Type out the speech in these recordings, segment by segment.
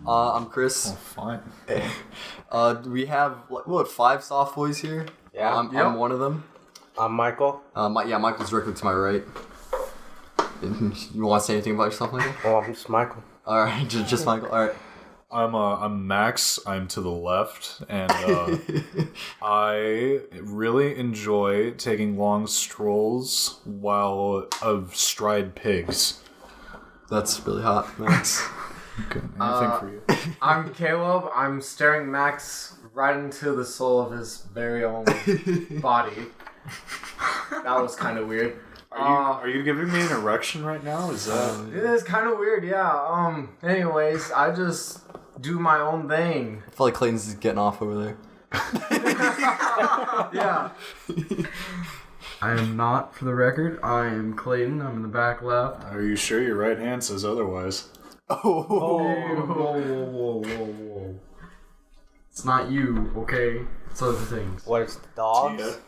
I'm Chris. Oh, fine. We have, 5 soft boys here? Yeah. I'm one of them. I'm Michael. Michael's directly to my right. You want to say anything about yourself, Michael? Oh, I'm just Michael. Alright, just Michael. Alright. I'm Max. I'm to the left, and I really enjoy taking long strolls while astride pigs. That's really hot, Max. Okay, anything for you? I'm Caleb. I'm staring Max right into the soul of his very own body. That was kind of weird. Are you giving me an erection right now? Is that? It is kind of weird, yeah. Anyways, I just do my own thing. I feel like Clayton's getting off over there. Yeah. I am not, for the record. I am Clayton. I'm in the back left. Are you sure your right hand says otherwise? Whoa. It's not you, okay? It's other things. What, it's the dogs?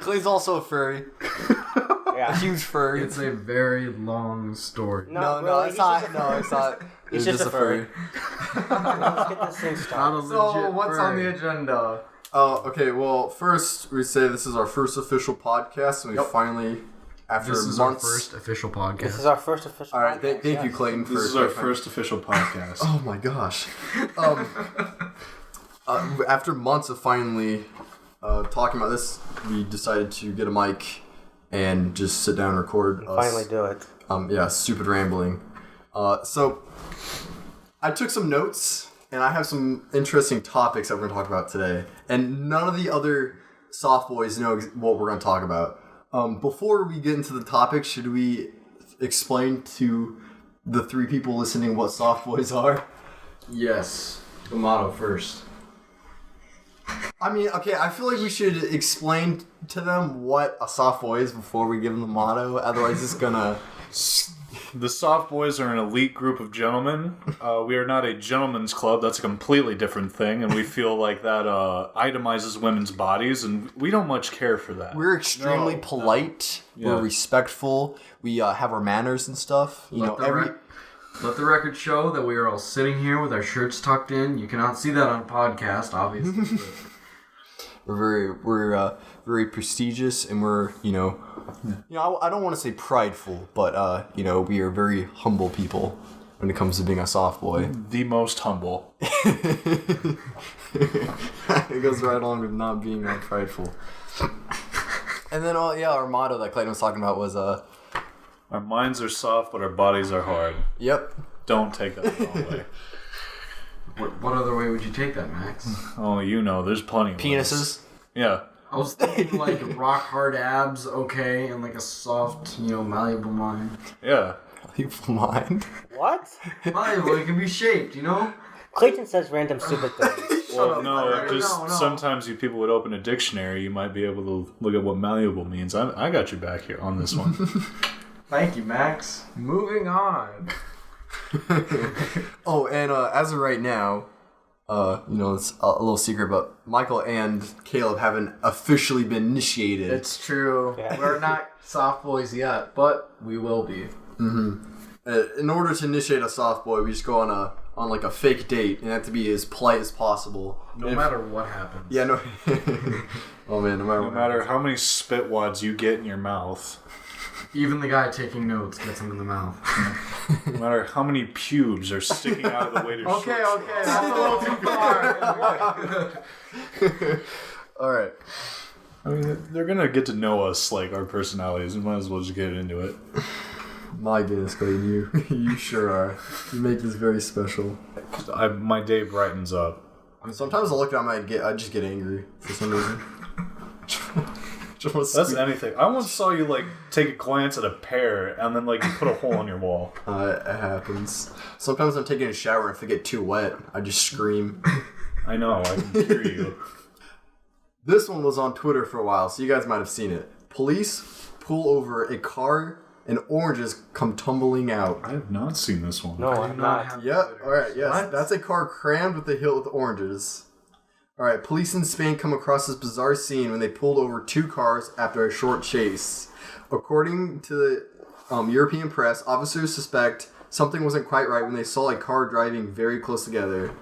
Clay's also a furry. Yeah. A huge furry. It's a very long story. No, really, it's not. No, it's not. He's It's just a furry. furry. Let's get this thing started. So, what's on the agenda? Okay, well, first, we say this is our first official podcast, and we finally, after This is months... our first official This podcast. is our first official Alright, podcast, thank you, Clayton, for... This is our first official podcast. Oh my gosh. After months of finally talking about this, we decided to get a mic and just sit down and record us. Finally do it. Yeah, stupid rambling. So, I took some notes, and I have some interesting topics that we're going to talk about today. And none of the other soft boys know what we're going to talk about. Before we get into the topics, should we explain to the 3 people listening what soft boys are? Yes. The motto first. I mean, okay, I feel like we should explain to them what a soft boy is before we give them the motto. Otherwise, it's gonna... The soft boys are an elite group of gentlemen. We are not a gentleman's club. That's a completely different thing, and we feel like that itemizes women's bodies, and we don't much care for that. We're extremely polite. Yeah. We're respectful. We have our manners and stuff. Let the record show that we are all sitting here with our shirts tucked in. You cannot see that on a podcast, obviously. We're very prestigious, and we're I don't want to say prideful, but we are very humble people when it comes to being a soft boy. The most humble. It goes right along with not being that prideful. And then our motto that Clayton was talking about was Our minds are soft, but our bodies are hard. Yep. Don't take that the wrong way. What other way would you take that, Max? Oh, there's plenty of Penises. ways. Yeah. I was thinking like rock hard abs, okay, and like a soft, malleable mind. Yeah. People mind. What? Malleable, it can be shaped, Clayton says random stupid things. Well, up, no, Larry. just No. sometimes you people would open a dictionary, you might be able to look at what malleable means. I got you back here on this one. Thank you, Max. Moving on. Oh, and as of right now, it's a little secret, but Michael and Caleb haven't officially been initiated. It's true. Yeah. We're not soft boys yet, but we will be. In order to initiate a soft boy, we just go on a fake date, and have to be as polite as possible. No matter what happens. Yeah, no. Oh man, No matter how many spit wads you get in your mouth, Even the guy taking notes gets them in the mouth. no matter how many pubes are sticking out of the waiter's Okay, shirt that's a little too far. All right. I mean, they're gonna get to know us, like our personalities. We might as well just get into it. My goodness, Clayton, you sure are. You make this very special. My day brightens up. Sometimes I look at them, I just get angry for some reason. That's anything. I once saw you take a glance at a pear and then you put a hole in your wall. It happens. Sometimes I'm taking a shower and if I get too wet, I just scream. I know. I can hear you. This one was on Twitter for a while, so you guys might have seen it. Police pull over a car and oranges come tumbling out. I have not seen this one. No, I'm not. Yep. All right. Yes. What? That's a car crammed with a hill with oranges. All right. Police in Spain come across this bizarre scene when they pulled over 2 cars after a short chase. According to the European press, officers suspect something wasn't quite right when they saw a car driving very close together.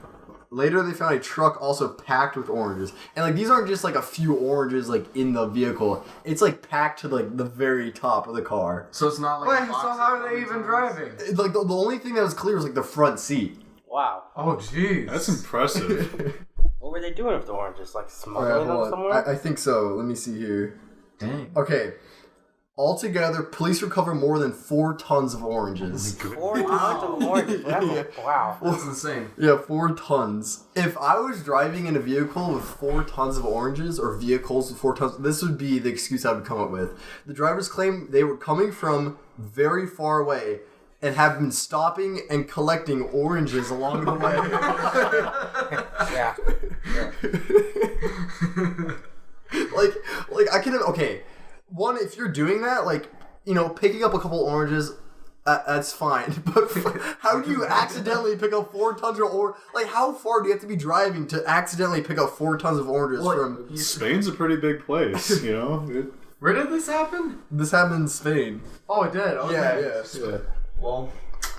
Later, they found a truck also packed with oranges. And, like, these aren't just, like, a few oranges, like, in the vehicle. It's, like, packed to, like, the very top of the car. So it's not like. Wait, so how are they even driving? Like, the only thing that was clear was, like, the front seat. Wow. Oh, jeez. That's impressive. What were they doing with the oranges? Like Alright, smuggling them hold on. somewhere? I think so. Let me see here. Dang. Okay. Altogether, police recovered more than 4 tons of oranges. 4 tons of oranges. Wow. That's insane. Yeah, 4 tons. If I was driving in a vehicle with 4 tons of oranges, or vehicles with 4 tons, this would be the excuse I would come up with. The drivers claim they were coming from very far away and have been stopping and collecting oranges along the way. Yeah. like I can, okay. One, if you're doing that, like, you know, picking up a couple oranges, that's fine. But how do you accidentally pick up 4 tons of oranges? Like, how far do you have to be driving to accidentally pick up 4 tons of oranges from... Spain's a pretty big place, you know? Where did this happen? This happened in Spain. Oh, it did? Okay. Yeah. Well,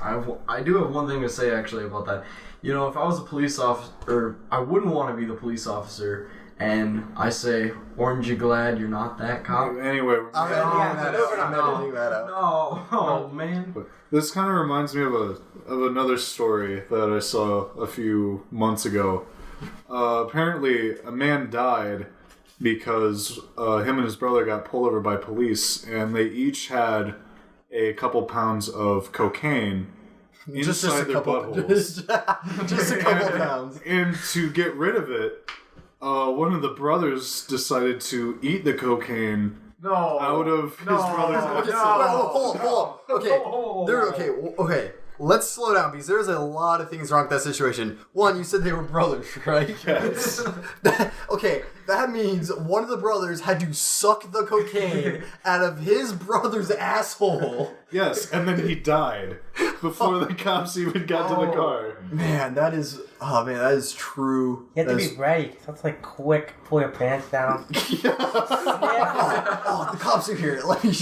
I do have one thing to say actually about that. You know, if I was a police officer, or I wouldn't want to be the police officer, and I say, "Aren't you glad you're not that cop?" Anyway, I'm editing that out. No, oh man. this kind of reminds me of another story that I saw a few months ago. Apparently, a man died because him and his brother got pulled over by police, and they each had a couple pounds of cocaine inside their buttholes. Just a couple pounds. And to get rid of it, one of the brothers decided to eat the cocaine out of his brother's Okay, mouth. hold on. Okay. Let's slow down because there's a lot of things wrong with that situation. One, you said they were brothers, right? Yes. That means one of the brothers had to suck the cocaine out of his brother's asshole. Yes, and then he died before the cops even got to the car. Man, that is true. You have to be ready. So it's like quick, pull your pants down. Oh, the cops are here. Let me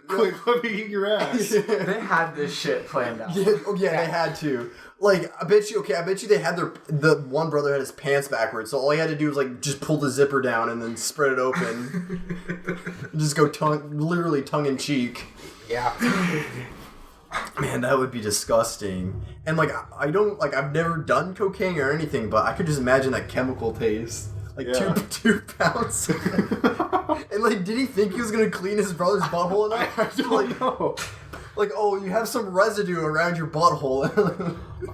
Quick, let me eat your ass. They had this shit planned out. They had to. Like, I bet you they had the one brother had his pants backwards, so all he had to do was, like, just pull the zipper down and then spread it open. Just go literally tongue in cheek. Yeah. Man, that would be disgusting. And, like, I've never done cocaine or anything, but I could just imagine that chemical taste. Like, 2 pounds. And, like, did he think he was going to clean his brother's butthole enough? I don't know. Like, oh, you have some residue around your butthole.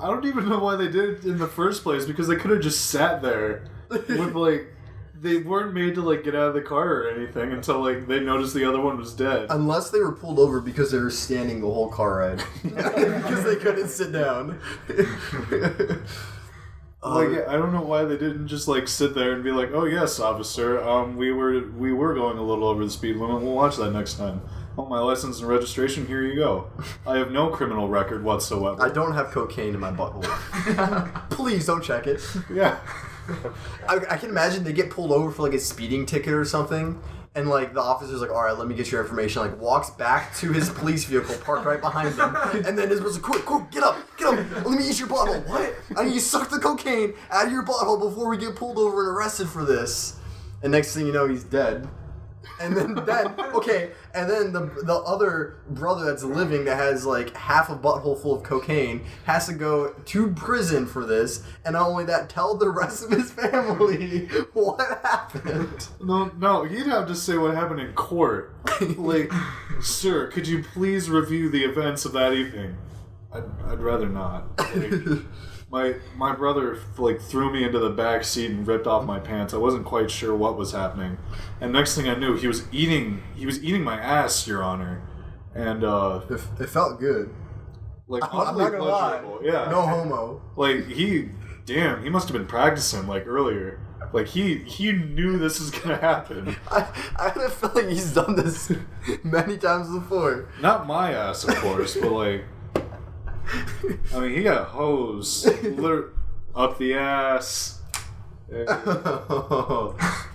I don't even know why they did it in the first place, because they could have just sat there with, like, they weren't made to, like, get out of the car or anything until, like, they noticed the other one was dead. Unless they were pulled over because they were standing the whole car ride. Because they couldn't sit down. Like, I don't know why they didn't just, like, sit there and be like, "Oh yes, officer, we were going a little over the speed limit. We'll watch that next time. Oh, my license and registration, here you go. I have no criminal record whatsoever. I don't have cocaine in my butthole. Please don't check it." Yeah. I can imagine they get pulled over for, like, a speeding ticket or something, and, like, the officer's like, "All right, let me get your information," like, walks back to his police vehicle parked right behind him, and then his brother's like, quick, get up, let me eat your butthole." What? I need you to suck the cocaine out of your butthole before we get pulled over and arrested for this. And next thing you know, he's dead. And then the other brother that's living that has, like, half a butthole full of cocaine has to go to prison for this, and not only that, tell the rest of his family what happened. No, he'd have to say what happened in court. Like, "Sir, could you please review the events of that evening?" I'd rather not. Like, my brother, like, threw me into the back seat and ripped off my pants. I wasn't quite sure what was happening, and next thing I knew, he was eating my ass, Your Honor, and It felt good. like, I'm not gonna lie. pleasurable. Yeah, No homo. like, he must have been practicing, like, earlier. Like, he knew this was gonna happen. I have a feeling he's done this many times before. Not my ass, of course, but, like, I mean, he got hosed up the ass.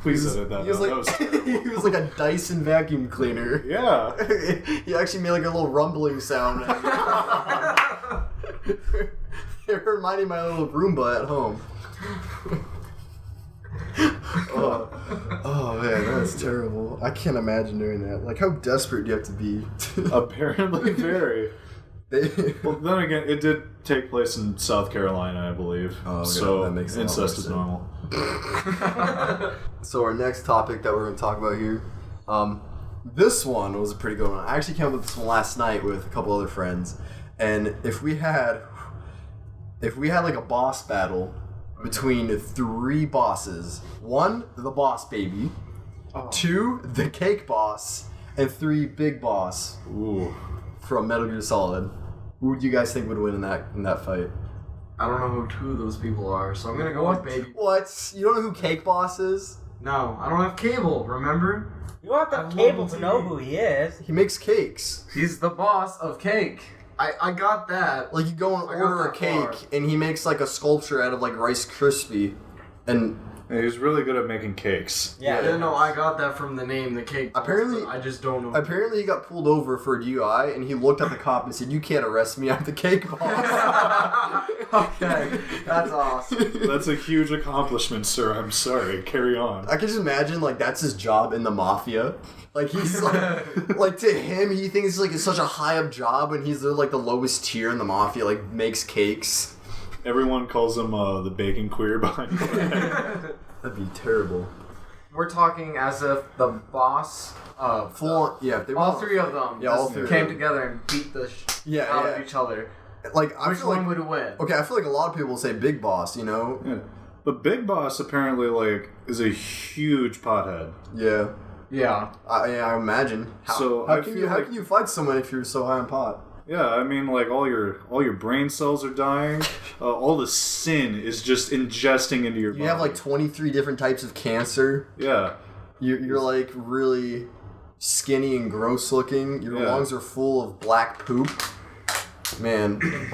Please edit that. He was out. like That was terrible. he was like a Dyson vacuum cleaner. Yeah. He actually made like a little rumbling sound. It reminded me of my little Roomba at home. Oh man, that's terrible. I can't imagine doing that. Like, how desperate do you have to be? Apparently very. Well, then again, it did take place in South Carolina, I believe. Oh, okay. So That makes a lot incest more is sense. normal. So our next topic that we're going to talk about here, this one was a pretty good one. I actually came up with this one last night with a couple other friends, and if we had like a boss battle between 3 bosses, 1, the boss baby, 2, the cake boss, and 3, big boss Ooh. from Metal Gear Solid, who do you guys think would win in that fight? I don't know who 2 of those people are, so I'm gonna go with baby. What? You don't know who Cake Boss is? No, I don't have cable, remember? You don't have to I have love cable to TV. know who he is. He makes cakes. He's the boss of cake. I got that. Like, you go and I got order a that cake, far. and he makes like a sculpture out of like Rice Krispie, and Yeah, he's really good at making cakes. Yeah. Yeah, no, I got that from the name, the cake. boss, Apparently- but I just don't know. apparently he got pulled over for a DUI, and he looked at the cop and said, "You can't arrest me. I'm the cake boss." Okay, that's awesome. That's a huge accomplishment, sir. I'm sorry. Carry on. I can just imagine like that's his job in the mafia. Like he's like to him, he thinks like it's such a high up job, and he's like the lowest tier in the mafia. Like makes cakes. Everyone calls him the bacon queer behind the back. That'd be terrible. We're talking as if the boss of Full on, yeah. If they all were- 3 of them Yeah, all just 3 of came them. together and beat the Yeah, out yeah. of each other. Like I Which feel one like would win? okay, I feel like a lot of people say Big Boss. You know? Yeah. But Big Boss apparently is a huge pothead. Yeah. Yeah. I imagine. So How I can feel you how like- can you fight someone if you're so high on pot? Yeah, I mean, like all your brain cells are dying. All the sin is just ingesting into your body. You have like 23 different types of cancer. yeah. You're like really skinny and gross looking. Your Yeah. lungs are full of black poop. Man, if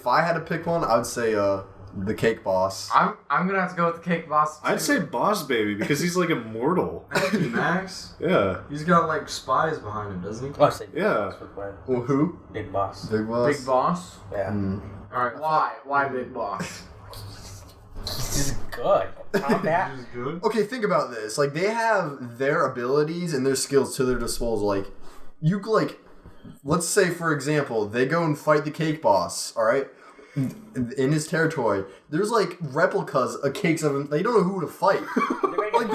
I had to pick one, I would say the Cake Boss. I'm gonna have to go with the cake boss. I'd too. say Boss Baby because he's like immortal. Thank you, Max. Yeah. He's got like spies behind him, doesn't he? Oh, I say Yeah. Big Boss. Well, who? Big Boss. Big Boss. Big boss. Yeah. All right. Why big boss? This is good. Combat. He's good. Okay, think about this. Like they have their abilities and their skills to their disposal. Like you like, let's say for example, they go and fight the Cake Boss. All right. In his territory, there's like replicas of cakes of him. They don't know who to fight. Like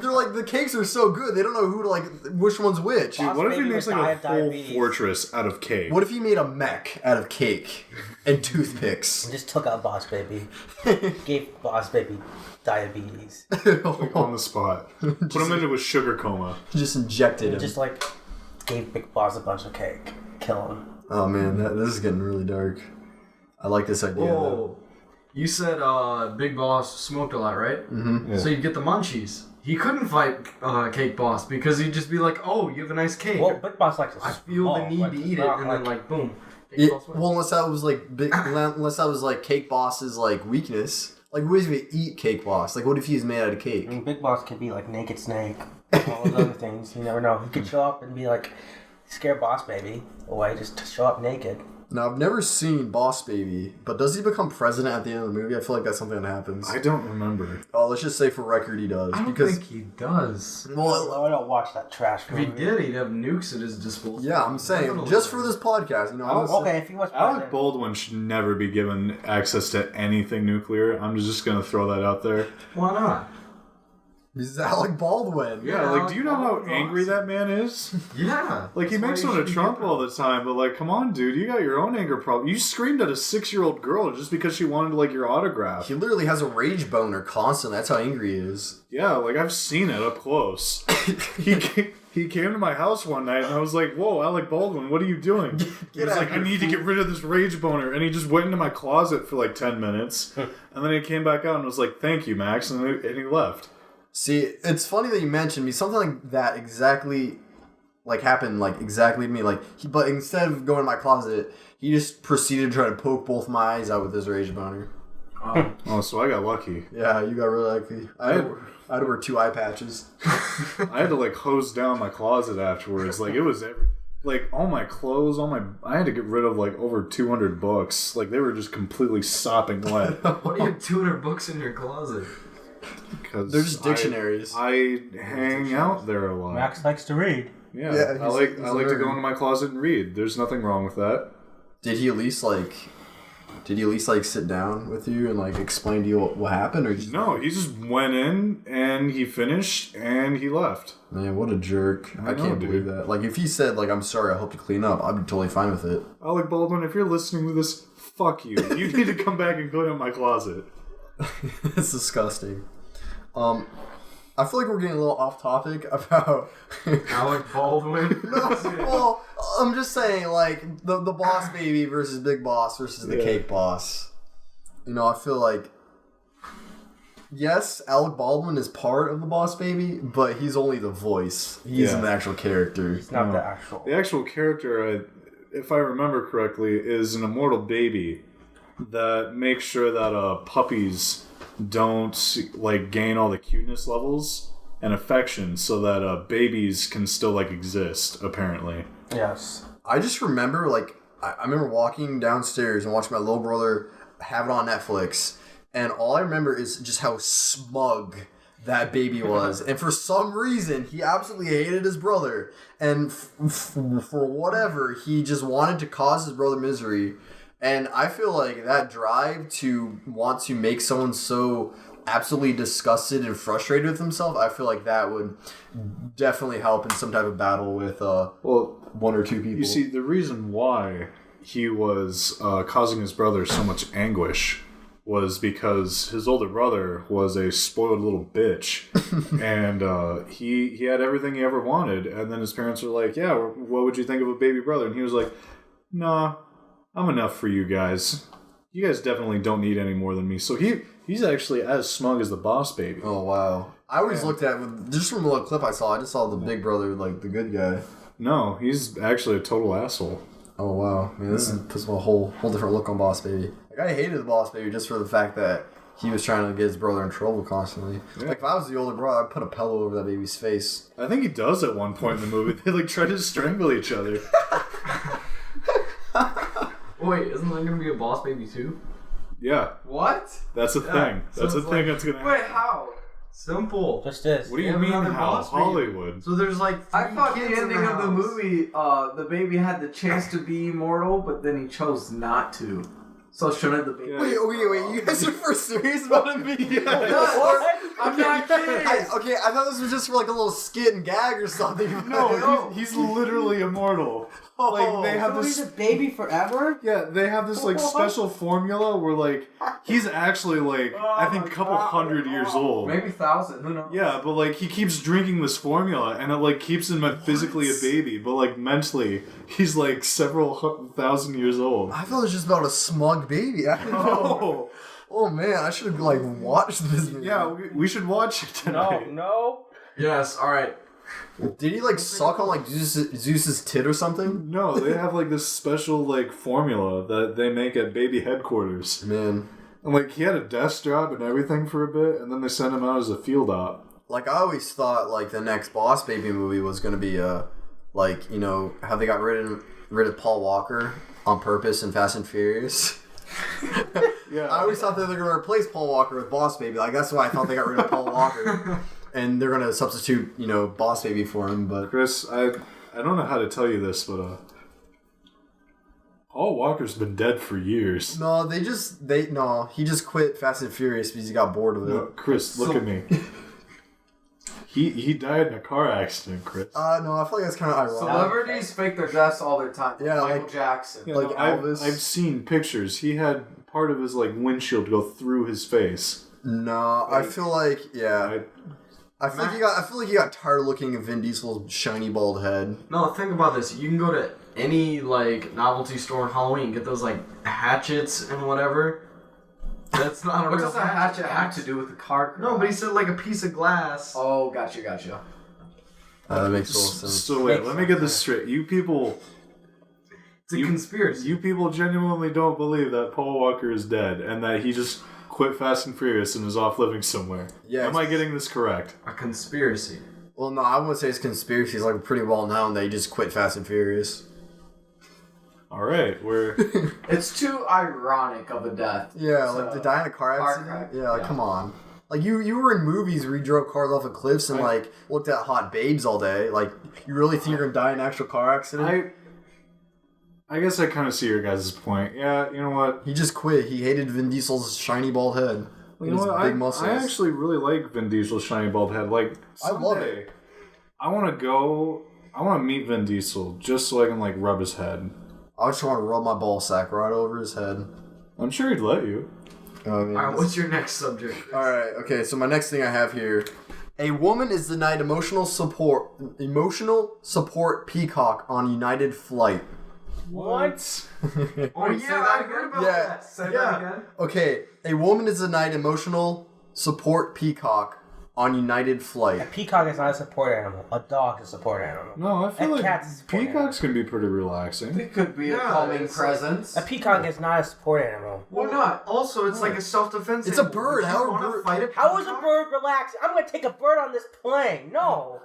they're like the cakes are so good. They don't know who to like. Which one's which? Boss What if he Baby makes would like die a of whole diabetes. fortress out of cake? What if he made a mech out of cake and toothpicks? Just took out Boss Baby. Gave Boss Baby diabetes. on the spot? Put him into a sugar coma. Just injected him. Just like gave Big Boss a bunch of cake. Kill him. Oh man, this is getting really dark. I like this idea. though. Whoa. You said Big Boss smoked a lot, right? Mm-hmm. Yeah. So you'd get the munchies. He couldn't fight Cake Boss because he'd just be like, "Oh, you have a nice cake. Well, Big Boss likes to I feel the need to eat it," and then like boom. Cake Boss wins. Well, unless that was like unless that was like Cake Boss's like weakness. Like, what if he eat Cake Boss? Like, what if he's made out of cake? I mean, Big Boss could be like Naked Snake. All those other things. You never know. He could show up and be like, scare Boss Baby away just to show up naked. Now, I've never seen Boss Baby, but does he become president at the end of the movie? I feel like that's something that happens. I don't remember. Oh, let's just say for record he does. I don't because think he does. well, I don't watch that trash If he movie. did, he'd have nukes at his disposal. yeah, I'm saying Definitely. just for this podcast, you know. I'm Oh, okay, if he was Alec president. Baldwin should never be given access to anything nuclear. I'm just gonna throw that out there. Why not? He's Alec Baldwin. Yeah, like, do you know how Alec angry Baldwin. that man is? Yeah. Like, he That's makes why fun of should Trump be- all the time, but, like, come on, dude, you got your own anger problem. You screamed at a 6-year-old girl just because she wanted, like, your autograph. He literally has a rage boner constantly. That's how angry he is. Yeah, like, I've seen it up close. He came to my house one night, and I was like, whoa, Alec Baldwin, what are you doing? He was out like, of I here, need to get rid of this rage boner. And he just went into my closet for, like, 10 minutes. And then he came back out and was like, thank you, Max, and he left. See, it's funny that you mentioned me. Something like that exactly, like, happened, like, exactly to me. Like, but instead of going to my closet, he just proceeded to try to poke both my eyes out with his rage boner. Oh, so I got lucky. Yeah, you got really lucky. I had to wear 2 eye patches. I had to like hose down my closet afterwards. Like it was like all my clothes, I had to get rid of like over 200 books. Like they were just completely sopping wet. What do you have 200 books in your closet? Because They're just dictionaries. I hang out there a lot. Max likes to read. Yeah, I like he's to go nerd. into my closet and read. There's nothing wrong with that. Did he at least sit down with you and like explain to you what happened, or just No, he just went in and he finished and he left. Man, what a jerk! I know, can't believe dude. that. Like, if he said like, "I'm sorry, I hope you clean up," I'd be totally fine with it. Alec Baldwin, if you're listening to this, fuck you. You need to come back and clean up my closet. It's disgusting. I feel like we're getting a little off topic about. Alec Baldwin. Well, I'm just saying, like the Boss Baby versus Big Boss versus the Cake Boss. You know, I feel like. Yes, Alec Baldwin is part of the Boss Baby, but he's only the voice. He's an actual character. It's not the actual. The actual character, if I remember correctly, is an immortal baby that makes sure that puppies don't like gain all the cuteness levels and affection, so that babies can still like exist. Apparently, Yes. I just remember, like, I remember walking downstairs and watching my little brother have it on Netflix, and all I remember is just how smug that baby was. And for some reason, he absolutely hated his brother. And for whatever, he just wanted to cause his brother misery. And I feel like that drive to want to make someone so absolutely disgusted and frustrated with himself, I feel like that would definitely help in some type of battle with one or two people. you see, the reason why he was causing his brother so much anguish was because his older brother was a spoiled little bitch, and he had everything he ever wanted. And then his parents were like, "Yeah, what would you think of a baby brother?" And he was like, "Nah, I'm enough for you guys. You guys definitely don't need any more than me." So he's actually as smug as the Boss Baby. Oh, wow. I always looked at, just from a little clip I saw, I just saw the big brother, like the good guy. No, he's actually a total asshole. Oh, wow. Man, this puts a whole different look on Boss Baby. Like, I hated the Boss Baby just for the fact that he was trying to get his brother in trouble constantly. Yeah. Like, if I was the older brother, I'd put a pillow over that baby's face. I think he does at one point in the movie. They like try to strangle each other. Wait, isn't there gonna be a Boss Baby too? Yeah, What? that's a thing. So That's a it's thing like- that's gonna happen. Wait, how? Simple. Just is. What do you Yeah, mean another how? Boss Baby. Hollywood. So there's like I three thought kids the in ending of the house. movie, the baby had the chance to be immortal, but then he chose not to. So shouldn't the baby? Yeah. Wait, you guys are for serious about him being... What? I'm not kidding. I thought this was just for like a little skit and gag or something. No, he's literally immortal. Like they have So this. he's a baby forever? Yeah, they have this like special formula where like he's actually like I think a couple hundred years old. Maybe 1,000. Who knows? Yeah, but like he keeps drinking this formula and it like keeps him physically a baby, but like mentally he's like several thousand years old. I thought it was just about a smug baby. I didn't know. Oh man, I should have like watched this movie. Yeah, we should watch it tonight. No. Yes. All right. Did he like suck on like Zeus's tit or something? No, they have like this special like formula that they make at baby headquarters. Man, And like he had a desk job and everything for a bit, and then they sent him out as a field op. like I always thought like the next Boss Baby movie was gonna be like, you know, how they got rid of Paul Walker on purpose in Fast and Furious. Yeah, I always thought that they were gonna replace Paul Walker with Boss Baby. Like that's why I thought they got rid of Paul Walker. And they're gonna substitute, you know, Boss Baby for him, but Chris, I don't know how to tell you this, but Paul Walker's been dead for years. no, he just quit Fast and Furious because he got bored with it. No, Chris, look at me. He died in a car accident, Chris. No, I feel like that's kind of ironic. Celebrities fake their deaths all their time. Yeah, Michael like- Jackson. Yeah, like no, Elvis. I've seen pictures. He had part of his like windshield go through his face. No, I feel like I feel like he got tired of looking at Vin Diesel's shiny bald head. No, think about this. You can go to any like novelty store on Halloween and get those like hatchets and whatever. That's not a What real does a hatchet have to do with the car? No, but he said like a piece of glass. Oh, gotcha. That makes total sense. So wait, let me get this straight. You people It's a conspiracy. genuinely don't believe that Paul Walker is dead and that he just quit quit Fast and Furious and is off living somewhere. Yeah, Am I getting this correct? A conspiracy. Well, no, I wouldn't say it's conspiracy. It's like pretty well known that he just quit Fast and Furious. All right, we're... It's too ironic of a death. Yeah, like to die in a car accident. crash. Yeah, like come on. Like you were in movies where you drove cars off of cliffs and like looked at hot babes all day. Like you really think you're gonna die in an actual car accident? I guess I kind of see your guys' point. Yeah, you know what? He just quit. He hated Vin Diesel's shiny bald head. You know what? Big muscles. I actually really like Vin Diesel's shiny bald head. Like, someday, I love it. I want to meet Vin Diesel just so I can, like, rub his head. I just want to rub my ball sack right over his head. I'm sure he'd let you. Alright, what's your next subject? Alright, okay, so my next thing I have here. A woman is denied emotional support Peacock on United flight. What? Oh yeah, I heard about that. Say that again. Okay, a woman is denied emotional support Peacock on United A flight. peacock is not a support animal. A dog is a support animal. No, I feel A cat's a like support peacocks can be pretty relaxing. It could be a Yeah, calming it's presence. A peacock is not a support animal. Well, not. Also, it's like a self-defense. It's a animal. bird. Would you How are wanna bird- fight a How is a peacock? bird relaxing? I'm gonna take a bird on this plane. No.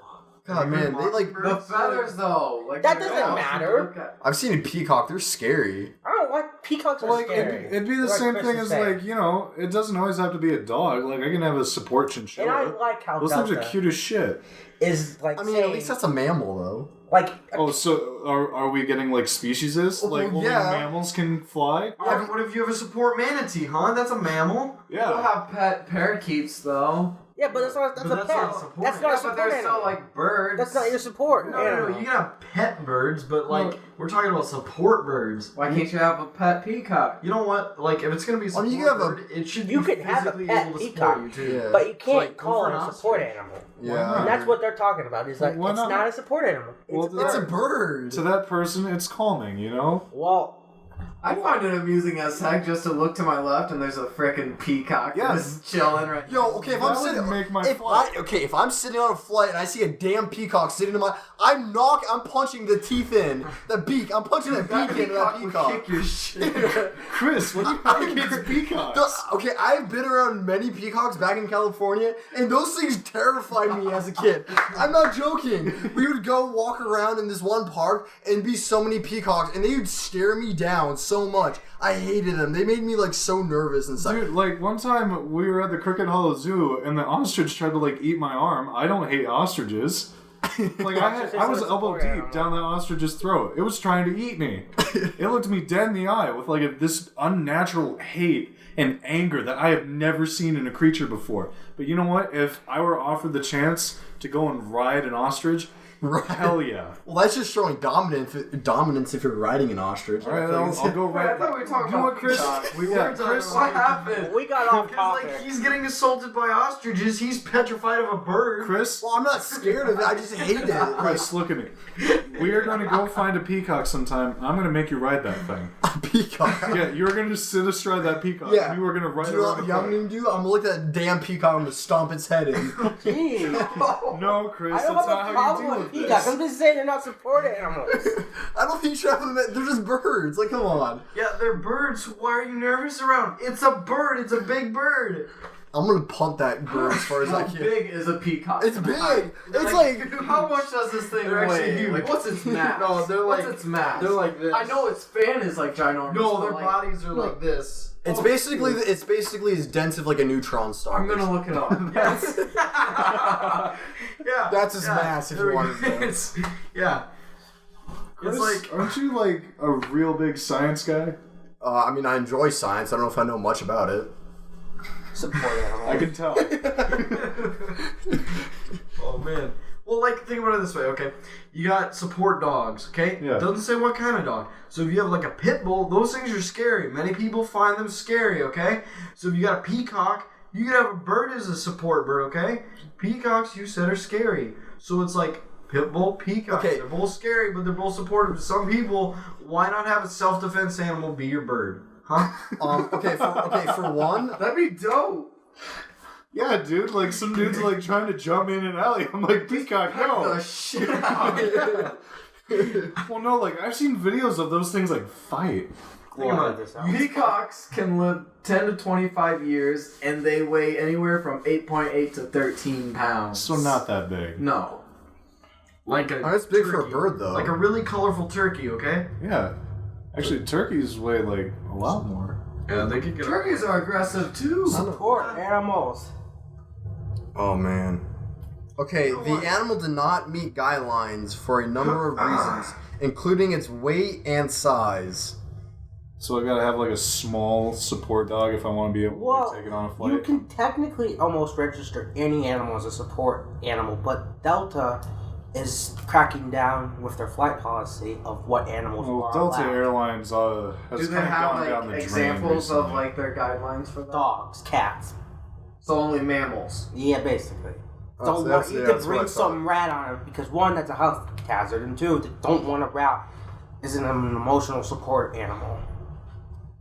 God, man, they like... The feathers, though. Like, That they're doesn't awesome matter. to look at. I've seen a peacock. They're scary. I don't know why peacocks are Like, scary. it'd be the Like same Chris thing is as, saying. like, you know, it doesn't always have to be a dog. Like, I can have a support chinchilla. And I like how Those things are Delta cute as shit. is like I mean, saying, at least that's a mammal, though. like Oh, so are we getting, like, speciesist? Well, Like, only yeah. mammals can fly? Alright, what if you have a support manatee, huh? That's a mammal. We'll Yeah. have pet parakeets, though. yeah, but that's But a that's pet. not a support That's not a Yeah, but support they're animal. still like birds. That's not your support No, animal. you can have pet birds, but like we're talking about support birds. Why can't you have a pet peacock? You know what? Like if it's gonna be a I support mean, you have a- bird, it should You be can have a physically pet able to peacock. support you too. Yeah. But you can't like, go call for it an a support ostrich. animal. Yeah. And that's what they're talking about. Is like Why it's not? not a support animal. Well, It's It's a bird. To that person, it's calming, you know? well, I find it amusing as heck just to look to my left and there's a frickin' peacock Yes. just chilling right Yo, okay, if I'm That would sitting, make my if flight. if I'm sitting on a flight and I see a damn peacock sitting in my, I'm punching the teeth in, the beak. I'm punching the That beak into that peacock would peacock. kick your shit. Chris, what do you have against peacocks? Okay, I've been around many peacocks back in California, and those things terrified me as a kid. I'm not joking. We would go walk around in this one park and be so many peacocks, and they would stare me down so much. I hated them. They made me like so nervous and stuff. Dude, like one time we were at the Crooked Hollow Zoo and the ostrich tried to like eat my arm. I don't hate ostriches. Like I was elbow deep down that ostrich's throat. It was trying to eat me. It looked me dead in the eye with like this unnatural hate and anger that I have never seen in a creature before. But you know what? If I were offered the chance to go and ride an ostrich, Right. hell yeah. Well, that's just showing dominance if you're riding an ostrich. All right, I'll go Wait, I right. thought we were talking You know about what, Chris? peacocks. We Yeah, were talking Chris, about What happened? we got off Because topic. like he's getting assaulted by ostriches, he's petrified of a bird. Chris, Well, I'm not scared of it. I just hate it. Like, Chris, look at me. We are going to go find a peacock sometime. I'm going to make you ride that thing. peacock. Yeah, you're going to sit astride that peacock. Yeah. And you are going to ride Do you know around what the I'm park. gonna do? I'm gonna look at that damn peacock. I'm gonna stomp its head in. Jeez. No, Chris, I that's don't have not a how you problem deal with with peacocks. this. I'm just saying they're not support animals. I don't think you should have them. They're just birds. Like, come on. Yeah, they're birds. Why are you nervous around? It's a bird. It's a big bird. I'm gonna punt that bird as far as I How can. big is a peacock? It's big. It's like How much does this thing They're actually weigh? huge. Like, what's its mass? No, they're what's like- its mass? They're like this. I know its fan is like ginormous. No, but, their like, bodies are like this. it's basically as dense as like a neutron star. I'm gonna look it up. Yes. Yeah. That's his yeah. mass if There you we want go. to know. Yeah. Chris, It's like aren't you like a real big science guy? I mean, I enjoy science. I don't know if I know much about it. Support animals. I can tell. oh man. Well, like think about it this way, okay? You got support dogs, okay? Yeah. Doesn't say what kind of dog. So if you have like a pit bull, those things are scary. Many people find them scary, okay? So if you got a peacock, you could have a bird as a support bird, okay? Peacocks, you said, are scary. So it's like pit bull, peacock. Okay. They're both scary, but they're both supportive. To some people, why not have a self-defense animal be your bird? Huh? Okay, for one, That'd be dope. Yeah, dude. Like some dude's like trying to jump in an alley. I'm like, peacock, no. The shit out. Well, no. Like I've seen videos of those things like fight. Think about it. Peacocks can live 10 to 25 years, and they weigh anywhere from 8.8 to 13 pounds. So not that big. No. Like a That's big for a turkey. bird, though. Like a really colorful turkey, okay? Yeah. Actually, turkeys weigh like a lot more. Yeah, they could get. Turkeys are aggressive too. Support animals. Oh man. Okay, the animal did not meet guidelines for a number of reasons, including its weight and size. So I gotta have like a small support dog if I want to be able Well, to take it on a flight. you can technically almost register any animal as a support animal, but Delta is cracking down with their flight policy of what animals Well, are Delta allowed. Airlines has Do they kind of have gone down the like drain examples of recently. like their guidelines for that? Dogs, cats. So only mammals. Yeah, basically. Oh, Don't so want that's- you yeah, to that's what I bring thought. some rat on it because one, that's a health hazard, and two, they don't want a rat isn't an emotional support animal.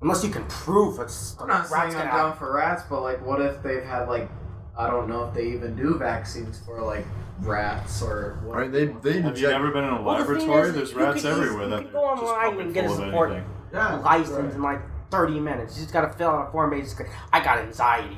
Unless you can prove it's I'm not rat's saying I'm gonna down for rats, but like, what if they've had like, I don't know if they even do vaccines for like rats or what. Right? They Have you inject. never been in a Well, the thing laboratory? is, There's you rats could everywhere you that could they're go just online pumping and get a full of support anything. Yeah, license right. in like 30 minutes. You just gotta fill out a form. Basically, I got anxiety.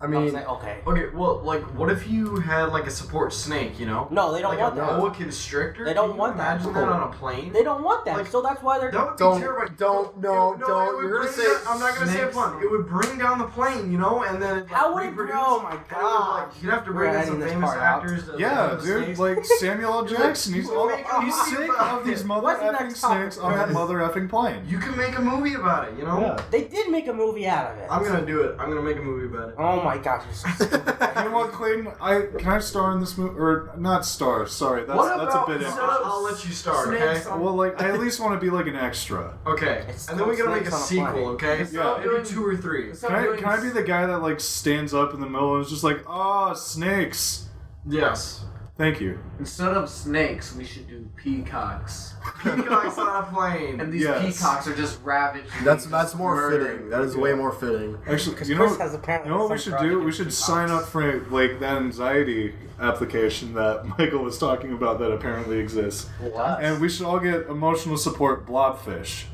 I I was mean, like, okay. Okay, well, like, what if you had like a support snake? You know, No, they don't like want a that. boa constrictor. They don't Can you want that. Imagine that on a plane. They don't want that, Like, so that's why they're. That would be Don't- terrifying. don't- no, don't. It would You're gonna bring say down- I'm not gonna say a snakes. pun. It would bring down the plane, you know, and then it, like, How would it reproduce, grow? Oh my and it would, god! like, you'd have to bring We're in some editing this famous part out. actors. To, Yeah, like, dude, snakes. like Samuel L. Jackson. He's You make a he's movie sick about of these it. mother What's the effing next topic? snakes on that mother effing plane. You can make a movie about it, you know. Yeah. They did make a movie out of it. I'm gonna do it. I'm gonna make a movie about it. Oh my gosh, you're so stupid. You know what, Clayton? Can I star in this movie or not star? Sorry, that's What that's a about bit. instead of- I'll let you start, okay? snakes on- Well, like I at least want to be like an extra. Okay, It's and then we gotta make a snakes on a plane. sequel, okay? Yeah. Maybe 2 or 3. Can I be the guy that like stands up in the middle and is just like, ah, snakes? Yes. Thank you. Instead of snakes, we should do peacocks. Peacock's on a plane. And these Yes. peacocks are just ravaged. that's more fitting. That is way more fitting. Actually, Because you know, Chris has apparently you know what we some should do? project We with should peacocks. sign up for like that anxiety application that Michael was talking about that apparently exists, What? and we should all get emotional support blobfish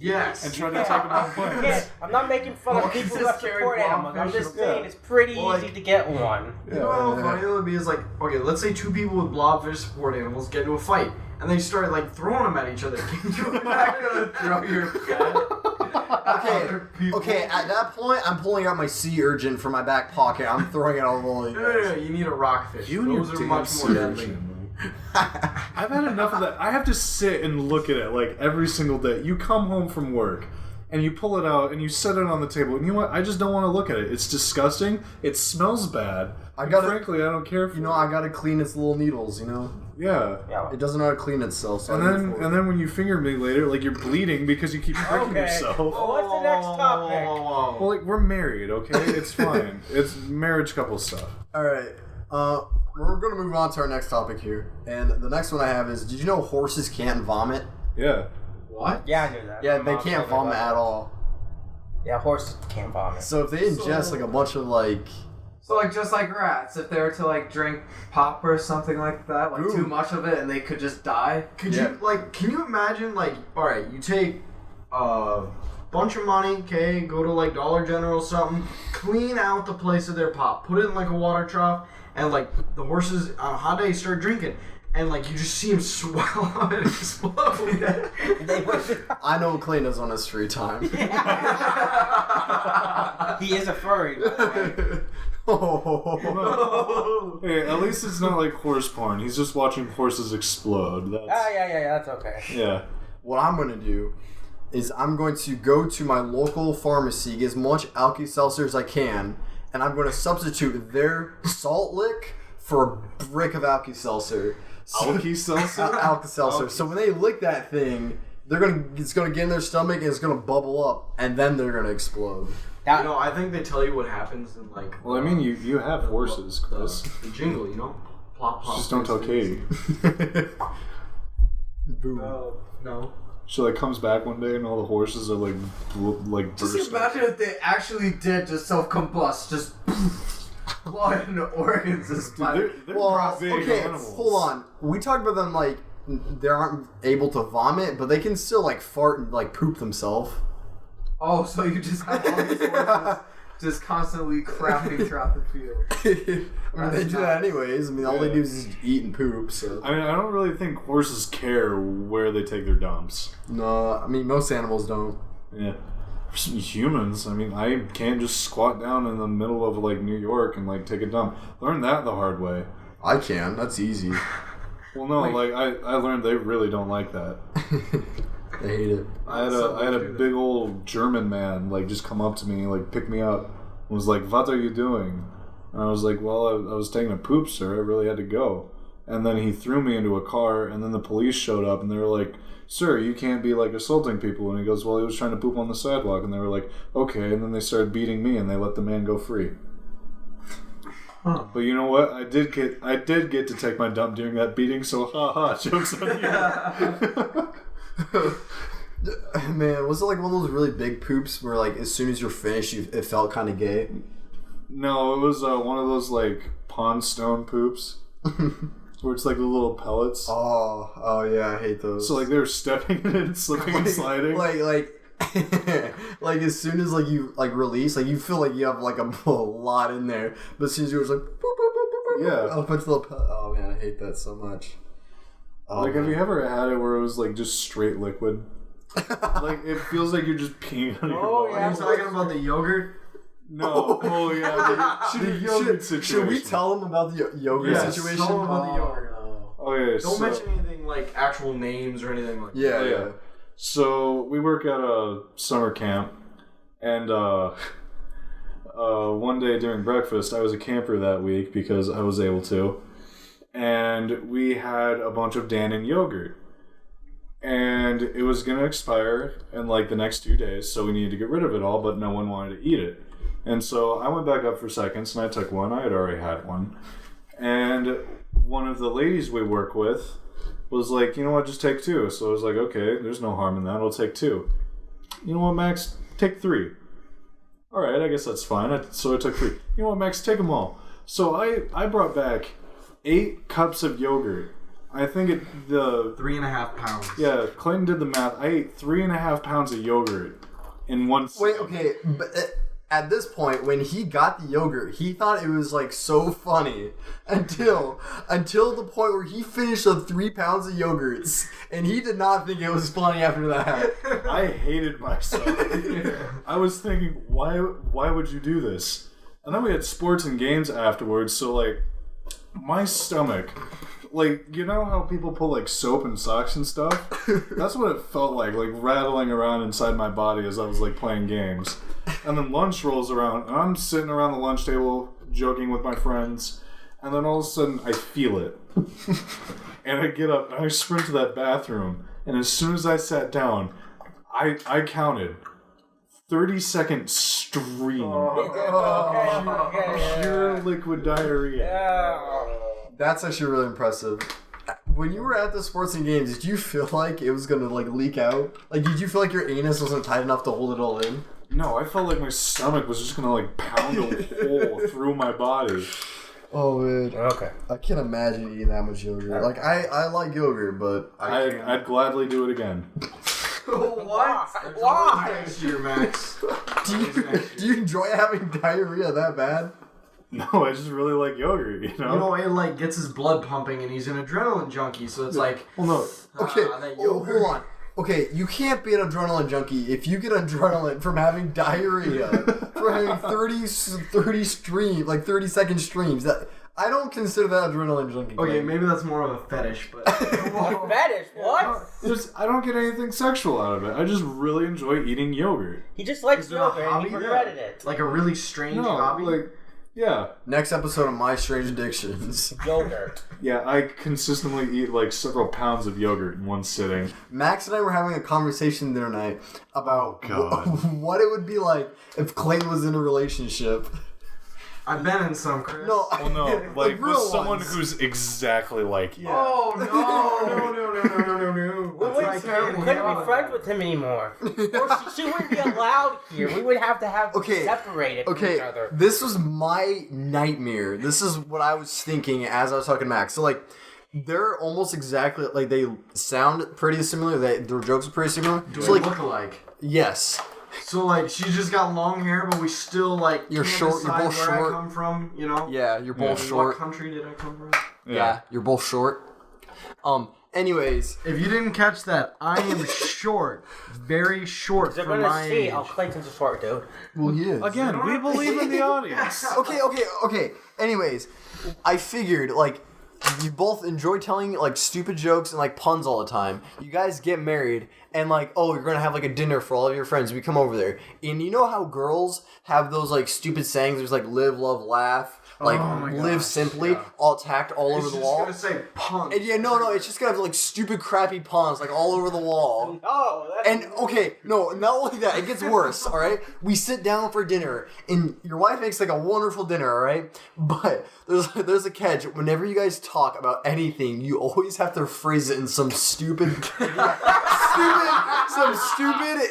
Yes. and try to take them on planes. Yeah, I'm not making fun Well, of people who just have carry support animals. I'm blobfish, just yeah. saying it's pretty Well, easy like- to get one. You know how funny it would be is like, okay, let's say 2 people with blobfish support animals get into a fight, and they start like throwing them at each other. Can you imagine throw your Okay, at that point, I'm pulling out my sea urchin from my back pocket. I'm throwing it all over. No, you need a rockfish. You and your Those are damn much more deadly. surgeon. I've had enough of that. I have to sit and look at it like every single day. You come home from work and you pull it out and you set it on the table. And you know what? I just don't want to look at it. It's disgusting. It smells bad. Frankly, I don't care for You know, I gotta clean its little needles. You know, Yeah. Yeah. it doesn't know how to clean itself. So And I then move and then when you finger me later, like you're bleeding because you keep pricking Okay. yourself. What's the next topic? Well, like we're married, okay? It's fine. It's marriage couple stuff. All right. We're gonna move on to our next topic here, and the next one I have is: did you know horses can't vomit? Yeah. What? Yeah, I knew that. Yeah, My they mom can't told me vomit about at that. all. Yeah, horses can't vomit. So if they ingest like a bunch of like, So like just like rats, if they were to like drink pop or something like that, like Ooh. too much of it, and they could just die. Could Yeah. you like? Can you imagine like? All right, you take a bunch of money, okay, go to like Dollar General or something, clean out the place of their pop, put it in like a water trough, and like the horses on a hot day start drinking, and like you just see them swell up and explode. They would. I know what Clay does on his free time. He is a furry. By the way. Oh. Hey, at least it's not like horse porn. He's just watching horses explode. That's Yeah, that's okay. yeah. What I'm gonna do is I'm going to go to my local pharmacy, get as much Alka-Seltzer as I can, and I'm going to substitute their salt lick for a brick of Alka-Seltzer. Alka-Seltzer? Alka-Seltzer. So when they lick that thing, it's gonna get in their stomach and it's gonna bubble up, and then they're gonna explode. You know, I think they tell you what happens in like. Well, I mean, you have horses, Chris. The jingle, you know, plop plop. Just don't tell Katie. Boom. No. She like comes back one day and all the horses are like Just bursting. imagine if they actually did just self-combust, just blood and organs just by They're Well, big okay, animals. hold on. We talked about them like they aren't able to vomit, but they can still like fart and like poop themselves. Oh, so you just have all these horses just constantly crapping throughout the field. I mean, they do that anyways. I mean, all they do is just eat and poop. So I mean, I don't really think horses care where they take their dumps. no, I mean most animals don't. Yeah. For some humans, I mean, I can't just squat down in the middle of like New York and like take a dump. Learned that the hard way. I can. That's easy. Well, no, like I learned they really don't like that. They hate it. I had a big old German man like just come up to me, like pick me up, and was like, "What are you doing?" And I was like, "Well, I was taking a poop, sir. I really had to go." And then he threw me into a car, and then the police showed up, and they were like, "Sir, you can't be like assaulting people." And he goes, "Well, he was trying to poop on the sidewalk." And they were like, "Okay." And then they started beating me, and they let the man go free. Huh. But you know what? I did get to take my dump during that beating, so haha, joke's on you. Man, was it like one of those really big poops where like as soon as you're finished, it felt kind of gay? No, it was one of those like pond stone poops. Where it's like the little pellets. Oh yeah, I hate those. So like they were stepping in it and slipping and sliding. Like like as soon as like you like release, like you feel like you have like a lot in there, but as soon as you're just like boop, boop, boop, boop, boop, yeah, a bunch of little oh man, I hate that so much. Oh, like have you ever had it where it was like just straight liquid? Like it feels like you're just peeing on your body. Are you talking about the yogurt? No. Oh yeah. Should we tell them about the yogurt situation? Tell them about the yogurt. Oh yeah. Don't mention anything like actual names or anything like that. Yeah. So we work at a summer camp, and one day during breakfast, I was a camper that week because I was able to, and we had a bunch of Dannon yogurt, and it was gonna expire in like the next 2 days, so we needed to get rid of it all, but no one wanted to eat it, and so I went back up for seconds and I took one. I had already had one, and one of the ladies we work with was like, you know what, just take 2. So I was like, okay, there's no harm in that. I'll take 2. You know what, Max? Take 3. All right, I guess that's fine. So I took 3. You know what, Max? Take them all. So I brought back 8 cups of yogurt. I think 3.5 pounds. Yeah, Clayton did the math. I ate 3.5 pounds of yogurt in one sitting. Wait, okay, but at this point, when he got the yogurt, he thought it was like so funny until the point where he finished the 3 pounds of yogurts, and he did not think it was funny after that. I hated myself. I was thinking, why would you do this? And then we had sports and games afterwards, so like my stomach, like, you know how people put like soap and socks and stuff? That's what it felt like rattling around inside my body as I was like playing games. And then lunch rolls around, and I'm sitting around the lunch table joking with my friends, and then all of a sudden I feel it. And I get up and I sprint to that bathroom, and as soon as I sat down, I counted 30-second stream of pure liquid diarrhea. That's actually really impressive. When you were at the sports and games, did you feel like it was gonna like leak out? Like, did you feel like your anus wasn't tight enough to hold it all in? No, I felt like my stomach was just gonna like pound a hole through my body. Oh man. Okay. I can't imagine eating that much yogurt. Like I like yogurt, but I'd gladly do it again. What? Why? Next year, Max. do you enjoy having diarrhea that bad? No, I just really like yogurt, you know? You know, it like gets his blood pumping and he's an adrenaline junkie, so it's like, Well, no. Okay, that hold yogurt. on. Okay, you can't be an adrenaline junkie if you get adrenaline from having diarrhea, for having 30 streams, like 30-second streams. That I don't consider that adrenaline junkie. Okay, maybe that's more of a fetish, but Fetish? What? I don't get anything sexual out of it. I just really enjoy eating yogurt. He just likes Is it a yogurt and he hobby? regretted it. like a really strange No, hobby. like, yeah. Next episode of My Strange Addictions. Yogurt. Yeah, I consistently eat like several pounds of yogurt in one sitting. Max and I were having a conversation the other night about God. what it would be like if Clayton was in a relationship. I've been in some, Chris. No, Well, no, like with real someone ones. who's exactly like you. Oh no! We couldn't be friends with him anymore. Or she wouldn't be allowed here. We would have to have separated from each other. This was my nightmare. This is what I was thinking as I was talking to Max. So, like, they're almost exactly like they sound pretty similar. Their jokes are pretty similar. Do So we like, look alike? yes. So like she's just got long hair, but we still like You're can't short. You're decide both where short. I come from, you know? Yeah, you're both And short. What country did I come from? Yeah, you're both short. Anyways, If you didn't catch that, I am short, very short They're for gonna my see, age. oh, Clayton's a short dude. well, he is. Again, we believe in the audience. Okay. Anyways, I figured like you both enjoy telling like stupid jokes and like puns all the time. You guys get married and like, oh, you're gonna have like a dinner for all of your friends. We come over there, and you know how girls have those like stupid sayings. There's like live, love, laugh. Like Oh my live gosh, simply, yeah. all tacked all over It's the just wall. gonna say punk. And yeah, no, it's just gonna have like stupid, crappy puns like all over the wall. Oh, that's... And okay, no, not only that, it gets worse, alright? We sit down for dinner, and your wife makes like a wonderful dinner, alright? But there's a catch. Whenever you guys talk about anything, you always have to phrase it in some stupid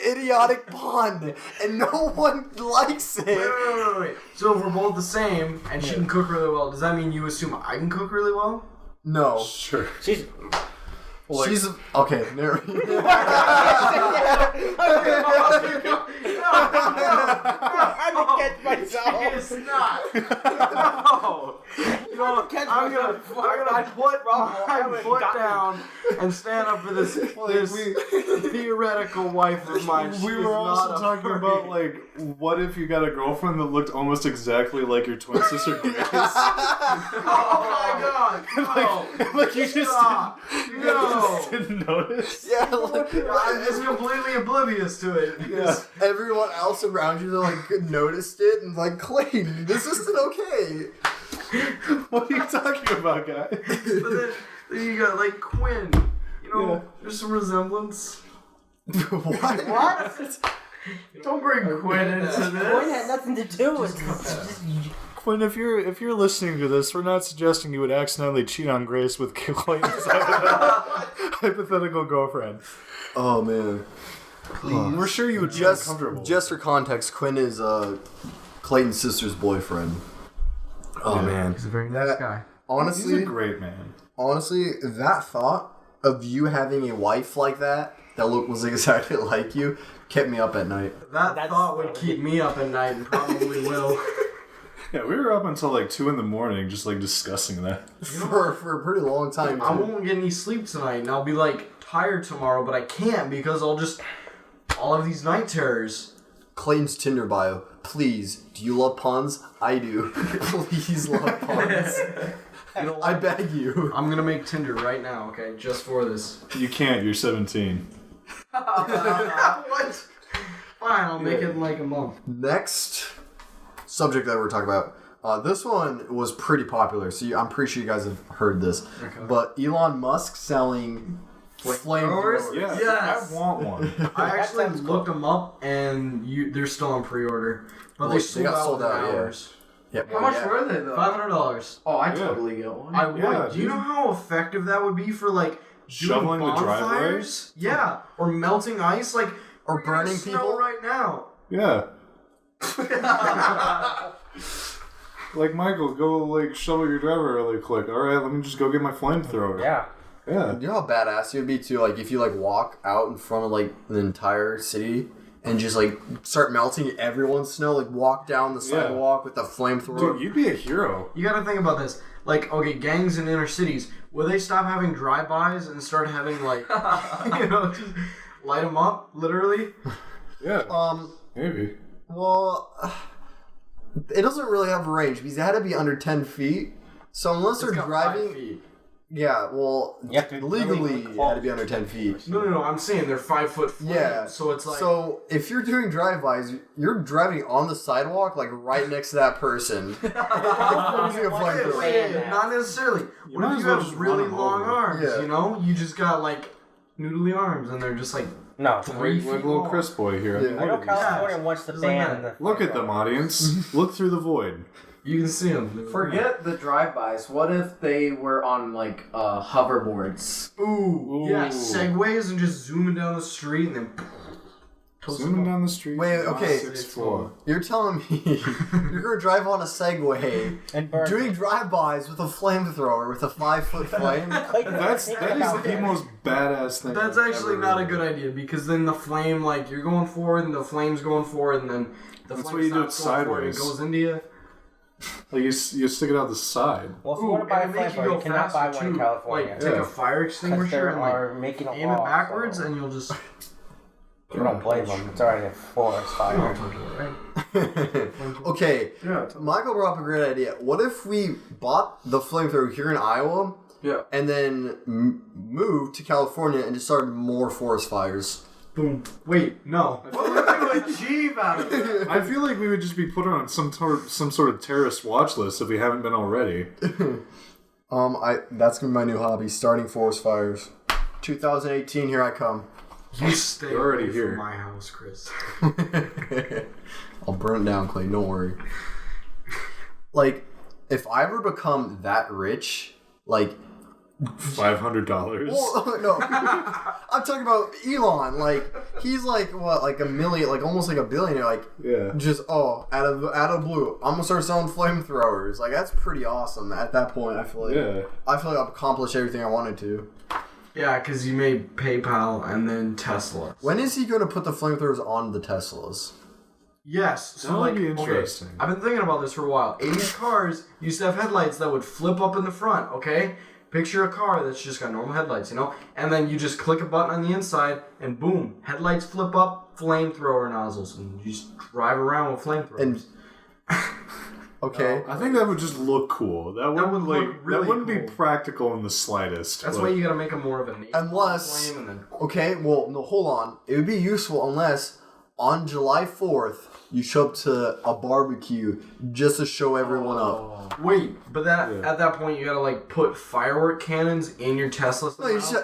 idiotic pun. And no one likes it. Wait. So if we're both the same, and she can cook really well, does that mean you assume I can cook really well? No. Sure. She's... She's okay, there. I didn't catch myself. It's not. No. No, I'm gonna put my foot down and stand up for this theoretical wife of mine. She We is were also not a talking furry. about like, what if you got a girlfriend that looked almost exactly like your twin sister Grace? Oh my god! No. Like you just Stop. No. didn't notice. Yeah, like, I'm just completely oblivious to it. Because everyone else around you like noticed it and like, Clayton, this isn't okay. What are you talking about, guy? But then you got like Quinn. You know, there's some resemblance. What? Don't bring Quinn into Quinn this. had nothing to do with this. Quinn, if you're listening to this, we're not suggesting you would accidentally cheat on Grace with Clayton's hypothetical girlfriend. Oh man. We're sure you would be Just uncomfortable. for context, Quinn is Clayton's sister's boyfriend. Oh man. He's a very nice guy. He's Honestly, a great man. that thought of you having a wife like that was exactly like you kept me up at night. That thought would keep me up at night and probably will. Yeah, we were up until like 2 a.m. just like discussing that. For a pretty long time. I too. won't get any sleep tonight, and I'll be like tired tomorrow, but I can't because all of these night terrors. Clayton's Tinder bio. Please, do you love puns? I do. Please love puns. You know I what? beg you. I'm gonna make Tinder right now, okay, just for this. You can't. You're 17. What? Fine, I'll make it in like a month. Next subject that we're talking about. This one was pretty popular, so I'm pretty sure you guys have heard this. Okay. But Elon Musk selling flamethrowers. Yeah, Yes. I want one. I actually sounds looked them up, and they're still on pre-order, but Well, they they got sold within out, yeah. hours. Yep. How much were they though? $500. Oh, I Yeah. totally get one. I would. Yeah, Do you dude. know how effective that would be for like Shoveling doing the driveway? bonfires? Yeah, or melting ice, like Or we're gonna burning snow people? right now. Yeah. Like, Michael, go like shovel your driveway really quick. All right, let me just go get my flamethrower. Yeah. Yeah. You know how badass you'd be too, like if you like walk out in front of like the entire city and just like start melting everyone's snow, like walk down the Yeah. sidewalk with a flamethrower. Dude, you'd be a hero. You gotta think about this. Like, okay, gangs in inner cities, will they stop having drive-bys and start having like, just light them up, literally? Yeah. Maybe. Well, it doesn't really have a range because it had to be under 10 feet. So unless they're It's got 5 driving, feet. yeah, well, You have to legally it had to be under 10 feet. No, I'm saying they're 5 foot flames, Yeah. so it's like... So if you're doing drive-bys, you're driving on the sidewalk, like right next to that person. Using a flamethrower. Yeah. Not necessarily. What might if as you well have just really run 'em long over. arms, Yeah. you know? You just got, like, noodly arms, and they're just, like, No. 3 Like feet little long. Chris boy here. Yeah. I know Look California wants to Just like ban that. the... at them, audience. Look through the void. You can see them. Forget the drive-bys. What if they were on like hoverboards? Ooh. Yeah, Ooh. segways and just zooming down the street, and then... Zooming down the street. Wait, okay. 6'4". You're telling me you're gonna drive on a Segway And burn. doing drive-bys with a flamethrower with a 5-foot flame? That is the most badass thing. That's I've actually ever not a heard. good idea because then the flame, like, you're going forward and the flame's going forward and then the That's flame why you do it stops going forward and sideways. it goes into you. Like you stick it out the side. Well, if you Ooh, want to buy a and it make you flamethrower, go you cannot buy faster one in too. California. Like, take Yeah. a fire Because extinguisher they and are like making a aim law, it backwards so and you'll just... you don't blame them. It's already a forest fire. Okay, Yeah. Michael brought up a great idea. What if we bought the flamethrower here in Iowa Yeah. and then moved to California and just started more forest fires? Boom. Wait, no. What would you achieve out of it? I feel like we would just be put on some sort of terrorist watch list if we haven't been already. That's gonna be my new hobby, starting forest fires. 2018, here I come. You stay You're already away here. from my house, Chris. I'll burn it down, Clay. Don't worry. Like, if I ever become that rich, like, $500. well, no, I'm talking about Elon. Like, he's like what, like a million, like almost like a billionaire. Like, Yeah. just out of blue, I'm gonna start selling flamethrowers. Like, that's pretty awesome. At that point, I feel like I've accomplished everything I wanted to. Yeah, because you made PayPal and then Tesla. When is he gonna put the flamethrowers on the Teslas? Yes. So That would like, be interesting. Okay, I've been thinking about this for a while. 80s cars used to have headlights that would flip up in the front, okay? Picture a car that's just got normal headlights, you know? And then you just click a button on the inside, and boom, headlights flip up, flamethrower nozzles, and you just drive around with flamethrowers. And okay, I think that would just look cool. That wouldn't would look really that wouldn't be cool. practical in the slightest. That's but- why you gotta make them more of a name. Unless- flame and then... okay. Well, no, hold on. It would be useful unless on July 4th you show up to a barbecue just to show everyone up. Wait, but that Yeah. at that point you gotta like put firework cannons in your Tesla.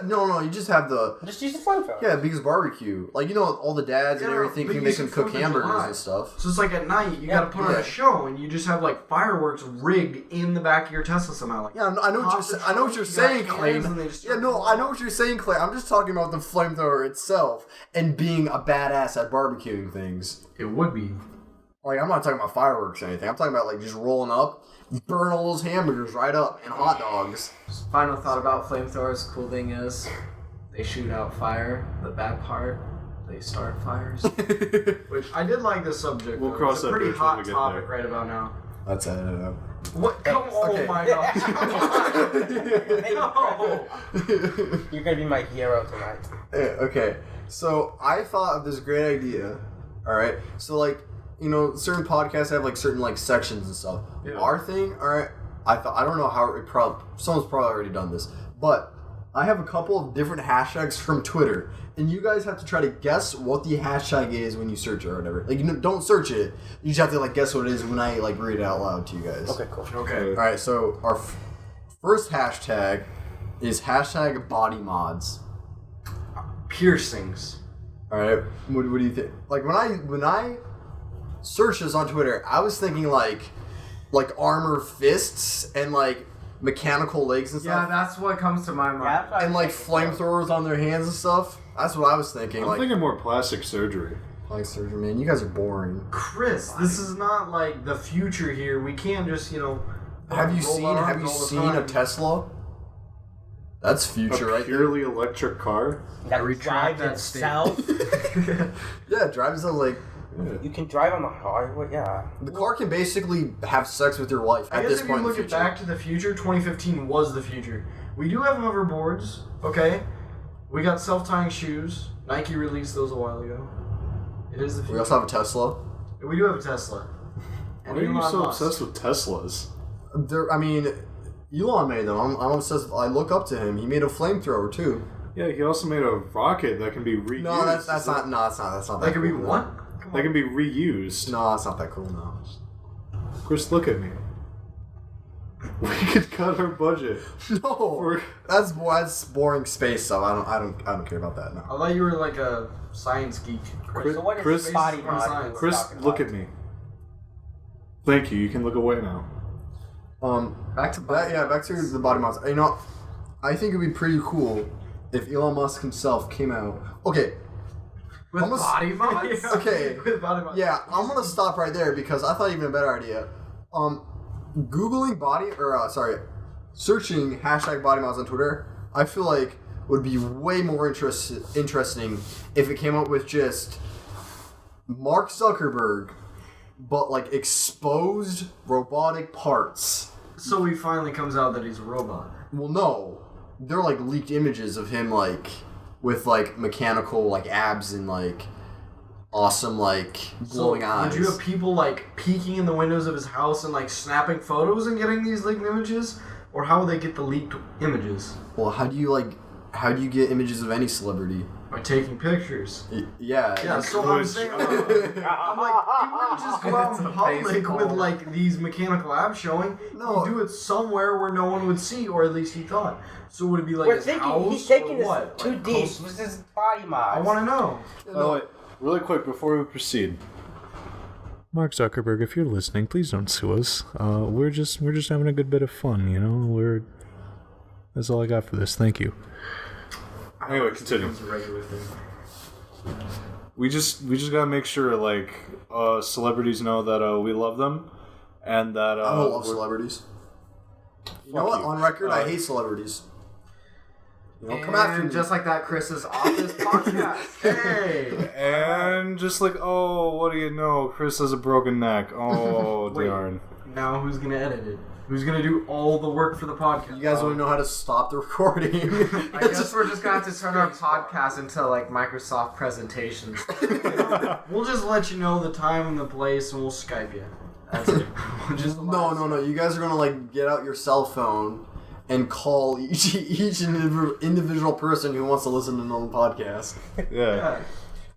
No, you just have the Just use a flamethrower. yeah, because barbecue. Like, you know, all the dads and Yeah, everything but think you they can said cook 4th of hamburgers July. and stuff. So it's like at night you Yeah, gotta put on yeah. a show and you just have like fireworks rigged in the back of your Tesla somehow. Like Yeah, I know what pop the I know what trunk, you're you got saying, cannons, Clay. and they just Yeah, start no, blowing. I know what you're saying, Clay. I'm just talking about the flamethrower itself and being a badass at barbecuing things. It would be. Like, I'm not talking about fireworks or anything. I'm talking about, like, just rolling up, burn all those hamburgers right up, and hot dogs. Final thought about flamethrowers. Cool thing is, they shoot out fire. The bad part, they start fires. Which I did like this subject. We'll though. cross it's a that pretty bridge when we hot get topic there. right about now. Let's edit it out. What? Come on, Okay. oh my gosh! No. You're gonna be my hero tonight. Okay, so I thought of this great idea. Alright, so, like, you know, certain podcasts have, like, certain, like, sections and stuff. Yeah. Our thing, alright, I don't know how someone's probably already done this, but I have a couple of different hashtags from Twitter, and you guys have to try to guess what the hashtag is when you search it or whatever. Like, don't search it, you just have to, like, guess what it is when I, like, read it out loud to you guys. Okay, cool. Okay. Alright, so our first hashtag is hashtag BodyMods. Piercings. Alright, what do you think? Like, when I searched this on Twitter, I was thinking, like armor fists and, like, mechanical legs and Yeah, stuff. that's what comes to my mind. Yeah, that's what I And, was like, thinking, too. flamethrowers on their hands and stuff. That's what I was thinking. I'm Like, thinking more plastic surgery. surgery, man. You guys are boring. Chris, this is not like the future here. We can't just, you know. Have you roll our arms all the seen a time. Tesla? That's future, A right there. purely electric car. That retract drives that itself. Yeah, drives a, like, You can drive on the highway, yeah. the car can basically have sex with your wife I at guess this if point you in the look at future. Back to the Future, 2015 was the future. We do have hoverboards, okay? We got self-tying shoes. Nike released those a while ago. It is the future. We also have a Tesla. We do have a Tesla. Why are you Elon so Musk. obsessed with Teslas? I mean, Elon made them. I'm obsessed. I look up to him. He made a flamethrower too. Yeah, he also made a rocket that can be reused. No, that's not. No, that's not. That could be cool, no. what? Come That can be reused. No, that's not that cool. No. Chris, look at me. We could cut our budget. No, that's boring space stuff. I don't care about that. No. I thought you were like a science geek. Chris, So what is Chris, body from mod? science. we're Chris, talking look about? at me. Thank you. You can look away now. Back to Back to the body mods. You know, I think it'd be pretty cool if Elon Musk himself came out. Okay, With body mods? Okay. With body mods. Yeah, I'm gonna stop right there because I thought even a better idea. Searching hashtag BodyMods on Twitter, I feel like would be way more interesting if it came up with just Mark Zuckerberg, but like exposed robotic parts. So he finally comes out that he's a robot. Well, no, they're like leaked images of him like with like mechanical like abs and like awesome like glowing eyes. Would you have people like peeking in the windows of his house and like snapping photos and getting these leaked images, or how would they get the leaked images? Well, how do you get images of any celebrity? By taking pictures. Yeah. Yeah, so I'm saying, I'm like, he wouldn't just go out in public with like these mechanical abs showing. No. He'd do it somewhere where no one would see, or at least he thought. So would it be like We're his thinking house he's taking or this what? too Like, deep. close- This is body mods. I want to know. Oh, wait. Really quick before we proceed. Mark Zuckerberg, if you're listening, please don't sue us. We're just having a good bit of fun, you know. That's all I got for this. Thank you. Anyway, continue. It's a regular thing. We just gotta make sure like celebrities know that we love them, and that I don't love celebrities. You know what? you. On record, I hate celebrities. You know, come after me. Just like that, Chris is off this podcast. Hey! And just like, oh, what do you know? Chris has a broken neck. Oh, Wait. darn. Now who's gonna edit it? Who's gonna do all the work for the podcast? You guys want to know how to stop the recording? I guess we're just gonna have to turn our podcast into like Microsoft presentations. We'll just let you know the time and the place, and we'll Skype you. That's it. We'll just No. You guys are gonna like get out your cell phone and call each individual person who wants to listen to the podcast. Yeah. Yeah.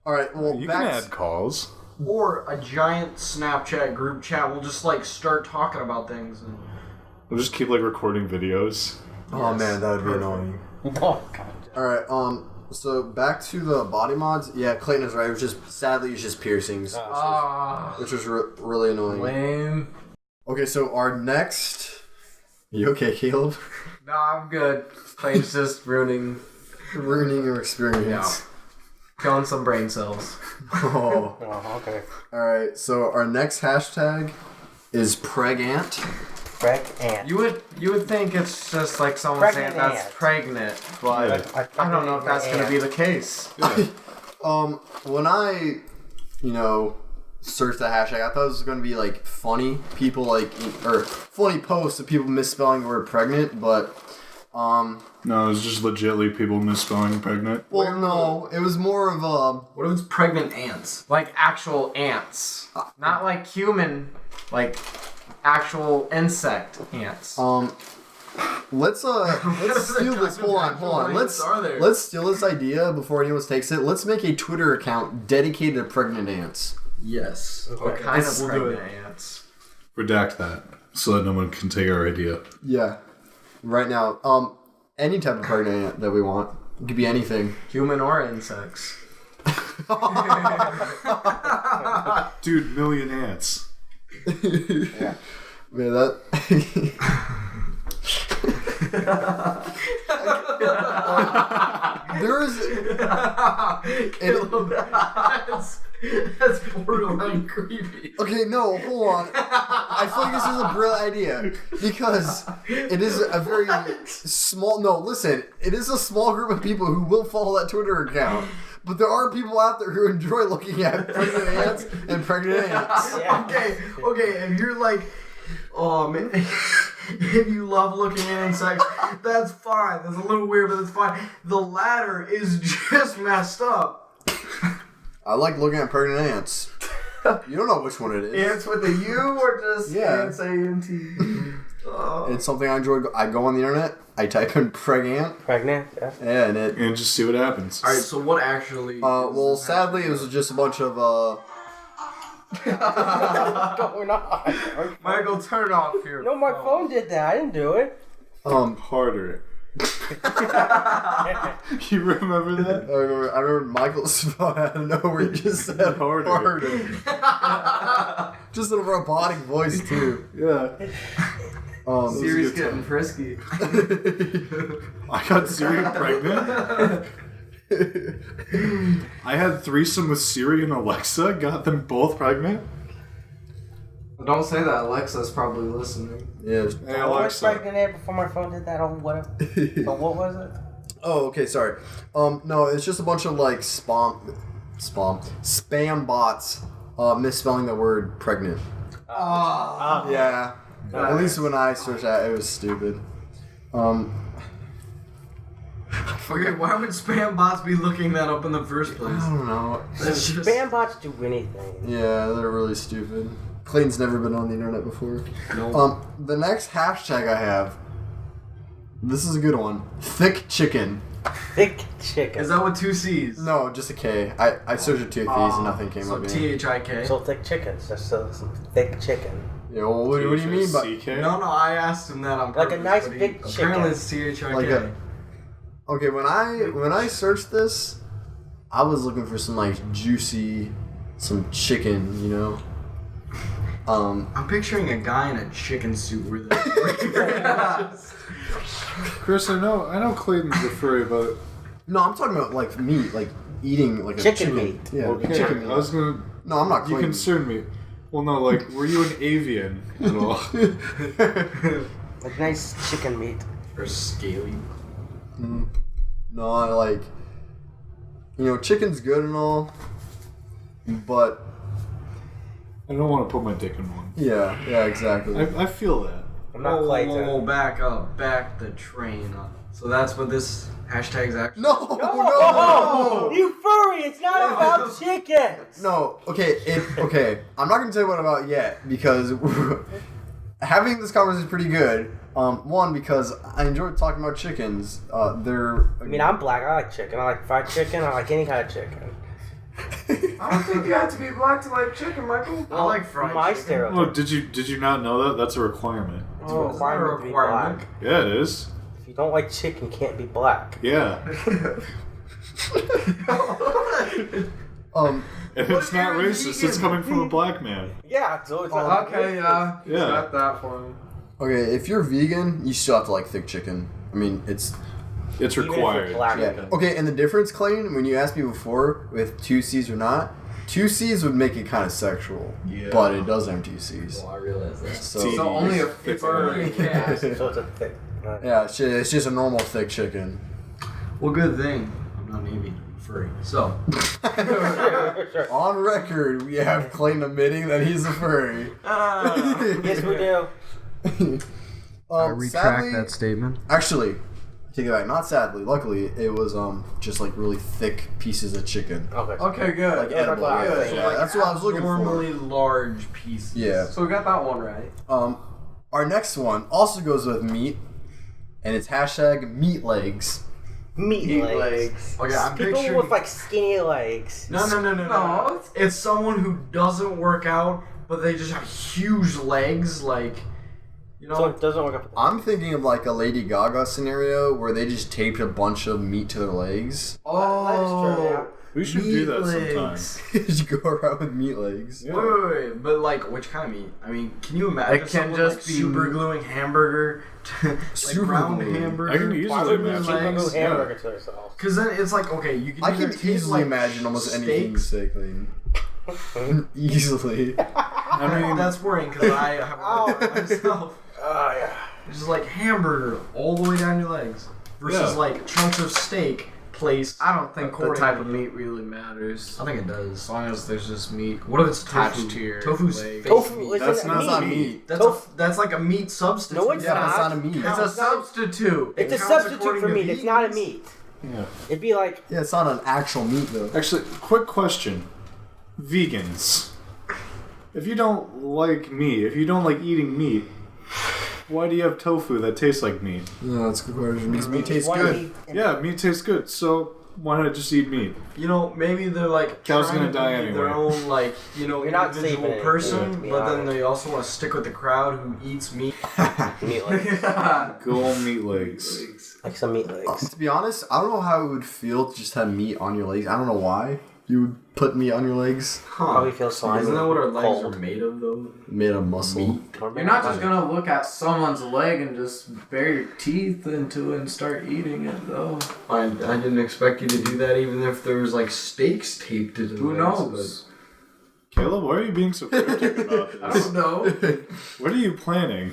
All right. Well, You can add calls. Or a giant Snapchat group chat. We'll just like start talking about things. And We'll just keep like recording videos. Oh man, that would be annoying. Oh god. All right. So back to the body mods. Yeah, Clayton is right. It was just sadly it's just piercings, which was really annoying. Lame. Okay, so our next. You okay, Caleb? No, I'm good. Clayton's just ruining Your experience. killing some brain cells. Oh. Oh, okay. All right. So our next hashtag is Pregant. Pregant. You would think it's just like someone saying Pregnant that's ant. pregnant, but I don't know if that's gonna be the case. When I, searched the hashtag, I thought it was gonna be like funny people or funny posts of people misspelling the word pregnant, but No, it's just legitly people misspelling pregnant. well, no, it was more of a. what if it's pregnant ants? Like actual ants, not like human, like actual insect ants. Let's steal this. Hold on. Let's steal this idea before anyone takes it. Let's make a Twitter account dedicated to pregnant ants. Yes. What kind of We'll do pregnant it. ants? Redact that so that no one can take our idea. Yeah. Right now, any type of pregnant ant that we want. It could be anything. Human or insects. Dude, million ants. Man, that. There is. That's borderline creepy. Okay, no, hold on. I feel like this is a brilliant idea because it is a very small. No, listen, it is a small group of people who will follow that Twitter account. But there are people out there who enjoy looking at pregnant ants and pregnant ants. Yeah. Okay, if you're like, oh man, if you love looking at insects, that's fine. That's a little weird, but that's fine. The latter is just messed up. I like looking at pregnant ants. You don't know which one it is. Ants with a U or just Yeah. ants A-N-T? It's something I enjoy. I go on the internet, I type in Pregant, Pregnant. Yeah. yeah, and it. And just see what happens. All right, so what actually? Well, sadly, it was just a bunch of What's going on? Michael, turn it off here. No, my phone did that. I didn't do it. Harder. You remember that? I remember Michael's spot out of nowhere. He just said harder. Just in a robotic voice too. Yeah. Siri's getting frisky. I got Siri pregnant. I had threesome with Siri and Alexa, got them both pregnant. Don't say that. Alexa's probably listening. Yeah. Hey, I was Alexa. pregnant there before my phone did that on whatever. So what was it? Oh, okay, sorry. No, it's just a bunch of like spam bots misspelling the word pregnant. Yeah. At least when I searched that, it was stupid. Okay, why would spam bots be looking that up in the first place? I don't know. That's just... Spam bots do anything. Yeah, they're really stupid. Clayton's never been on the internet before. No. The next hashtag I have, this is a good one. ThickChicken. ThickChicken. Is that with 2 C's? No, just a K. I searched it 2 Th's and nothing came so up. THIK? So ThickChicken. So some thick chicken. Yeah, well, what do you mean by... THICK? No, I asked him that on Like a purpose, nice but he- big Apparently chicken. it's THIK. Like a- Okay, when I searched this, I was looking for some like juicy, some chicken, you know. I'm picturing a guy in a chicken suit with a... Chris, I know Clayton's the furry, but No, I'm talking about like meat, like eating like a Chicken chicken meat. Yeah, okay, chicken meat. I was gonna. No, I'm not You Clayton. concern me. Well, no, like, were you an avian at all? Like nice chicken meat. or scaly. No, I like, you know, chicken's good and all, but I don't want to put my dick in one. yeah, exactly. I feel that. I'm not Whoa, Clayton. back up. Back the train up. So that's what this hashtag's actually... No, no. You furry! It's not about chickens! No, okay. I'm not gonna tell you what about yet because having this conversation is pretty good. One, because I enjoy talking about chickens. They're. I mean, I'm black. I like chicken. I like fried chicken. I like any kind of chicken. I don't think you have to be black to like chicken, Michael. I like fried My chicken. stereotype. Oh, did you not know that? That's a requirement. It's a It's not a requirement to be requirement. black. Yeah, it is. If you don't like chicken, you can't be black. Yeah. Um, And it's not racist. It's coming from a black man. Yeah, so it's not Okay, yeah. Yeah. Got that for me. okay, if you're vegan, you still have to like thick chicken. I mean, it's It's Even if required. it's black. yeah. Okay, and the difference, Clayton, when you asked me before with 2 C's or not, 2 C's would make it kind of sexual, but it doesn't have 2 C's. I realize that. So See. So only a It's furry can. So it's a thick. yeah, it's just a normal thick chicken. Well, good thing I'm not Navy furry. So Sure. On record, we have Clayton admitting that he's a furry. Yes, we do. Sadly, statement. actually, take it back. Not sadly. Luckily, it was just like really thick pieces of chicken. Okay. Okay, good. Like Yeah, edible. like Yeah, that. yeah, that's what I was looking for. Normally large pieces. Yeah. So we got that one right. Our next one also goes with meat, and it's hashtag MeatLegs. Meat legs. Okay, I'm People picturing. with like skinny legs. No. It's someone who doesn't work out, but they just have huge legs, like, you know. So it doesn't work up. I'm thinking of like a Lady Gaga scenario where they just taped a bunch of meat to their legs. oh, We should do that meat sometime. legs. Just go around with meat legs. Yeah. Wait, but like, which kind of meat? I mean, can you imagine It can someone, just like, be- super gluing hamburger, to, like Super round gluing. hamburger? I can easily Why would we imagine. keep a legs, new hamburger to ourselves? Because then it's like, okay, you can I either can taste, easily like, imagine almost anything you steaks. say, Clayton. Easily. I mean, that's worrying because I have a myself. Oh yeah. It's just like hamburger all the way down your legs versus Yeah. like chunks of steak placed. I don't think the accordingly. type of meat really matters. I think it As does. long as there's just meat What if it's attached tofu? to your Tofu's leg. fake Tofu meat. is That's not not meat. meat. That's like a meat substitute. No, it's Yeah, not. that's not a meat. It's Counts. a substitute. It's a counts substitute according for to meat. It's not a vegans. meat. Yeah. It'd be like Yeah, it's not an actual meat though. Actually, quick question. Vegans. If you don't like meat, if you don't like eating meat, why do you have tofu that tastes like meat? Yeah, that's a good question. Because meat tastes why good. meat and- Yeah, meat tastes good, so why not just eat meat? You know, maybe they're like Cow's trying gonna to die be their anyway. own like You're not individual saving it, person, to be but then honest. they also want to stick with the crowd who eats meat. meat legs. Go on meat legs. Like some meat legs. To be honest, I don't know how it would feel to just have meat on your legs. I don't know why. you would put meat on your legs. Probably feel slimy. Isn't that what our legs cold. are made of, though? Made of muscle. You're not just gonna look at someone's leg and just bury your teeth into it and start eating it, though. I didn't expect you to do that, even if there was like steaks taped to the Who legs, knows? Caleb, why are you being so cryptic about I this? don't know. What are you planning?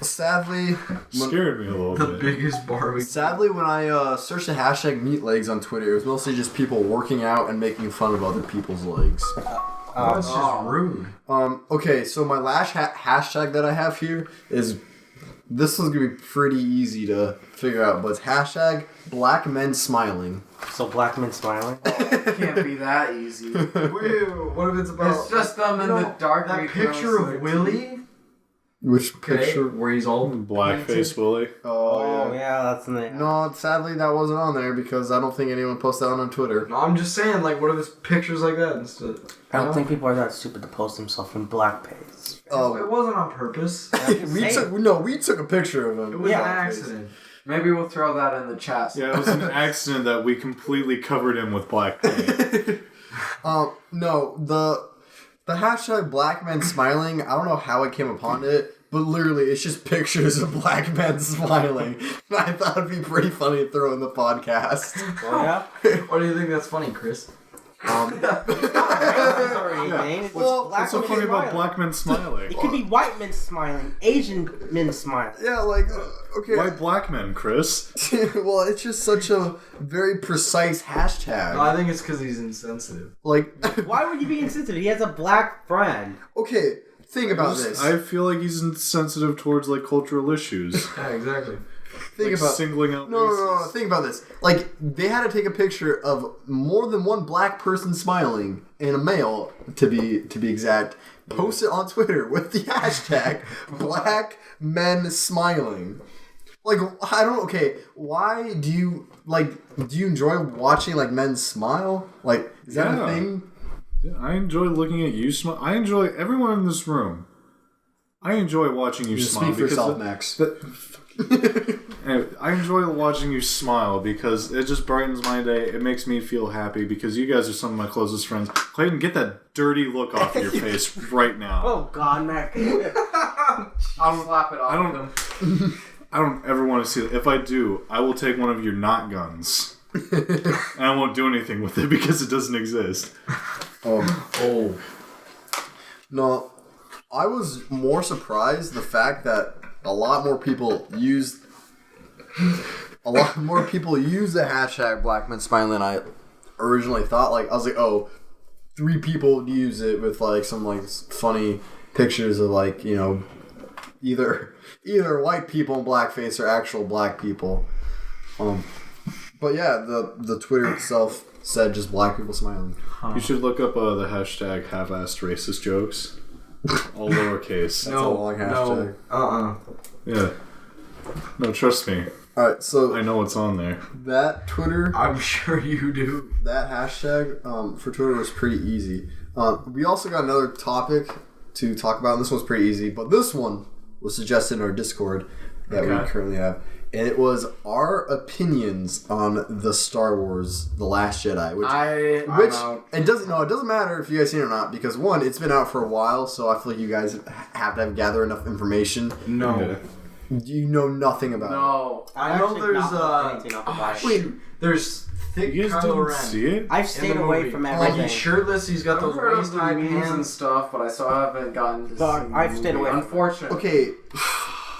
Sadly, Scared me a little The bit. biggest barbecue. sadly, when I searched the hashtag MeatLegs on Twitter, it was mostly just people working out and making fun of other people's legs. That's just rude. Okay, so my last hashtag that I have here is, this one's gonna be pretty easy to figure out, but it's hashtag BlackMenSmiling. So BlackMenSmiling? Can't be that easy. What if it's about? It's just them in the dark. That picture of Willie. Which Picture where he's all Blackface Willie. Oh, yeah, that's in the... No, sadly that wasn't on there because I don't think anyone posted that on Twitter. No, I'm just saying, like, what if it's pictures like that instead? I don't think people are that stupid to post themselves in blackface. Oh, It wasn't on purpose. we took a picture of him. It was Yeah. an accident. Maybe we'll throw that in the chat. Yeah, it was an accident that we completely covered him with black paint. No, the hashtag black men smiling, I don't know how I came upon it, but literally it's just pictures of black men smiling. And I thought it'd be pretty funny to throw in the podcast. Oh, yeah? Why do you think that's funny, Chris? Or anything. It's Well, black What's so men funny about smiling. black men smiling? It could be white men smiling, Asian men smiling. Yeah, like, okay. Why black men, Chris? Well, it's just such a very precise hashtag. No, I think it's because he's insensitive. Like, Why would you be insensitive? He has a black friend. okay, think about this. I feel like he's insensitive towards like cultural issues. Yeah, exactly. Think Like about singling out No, races. think about this. Like, they had to take a picture of more than one black person smiling, and a male, to be exact, post it on Twitter with the hashtag Black Men Smiling. Like, I don't. Okay, why do you enjoy watching like men smile? Like, is that Yeah. a thing? Yeah, I enjoy looking at you smile. I enjoy everyone in this room. I enjoy watching you smile. Speak for because yourself, Max. Anyway, I enjoy watching you smile because it just brightens my day. It makes me feel happy because you guys are some of my closest friends. Clayton, get that dirty look off of your face right now. Oh, God, Mac. I'll slap it off him. I don't ever want to see it. If I do, I will take one of your not guns. And I won't do anything with it because it doesn't exist. Oh. No, I was more surprised the fact that a lot more people use the hashtag Black Men Smiling than I originally thought. Like, I was like, oh, 3 people use it with like some like funny pictures of like, you know, either white people in blackface or actual black people. But yeah, the Twitter itself said just black people smiling. You should look up the hashtag half-assed racist jokes. All lowercase. That's a long hashtag. Yeah. No, trust me. Alright, so I know what's on there. that Twitter, I'm sure you do. that hashtag for Twitter was pretty easy. We also got another topic to talk about, and this one's pretty easy, but this one was suggested in our Discord that we currently have. And it was our opinions on the Star Wars The Last Jedi, it doesn't matter if you guys seen it or not, because one, it's been out for a while, so I feel like you guys have to gather enough information. No. You know nothing about it. No. I know there's thick You guys Kylo didn't Ren. see it? I've stayed the away movie. from Like, everything. he's shirtless, he's got those I've heard of waist the high memes pants and and stuff, but I still haven't gotten to But see I've the stayed movie. away. Unfortunately. Okay,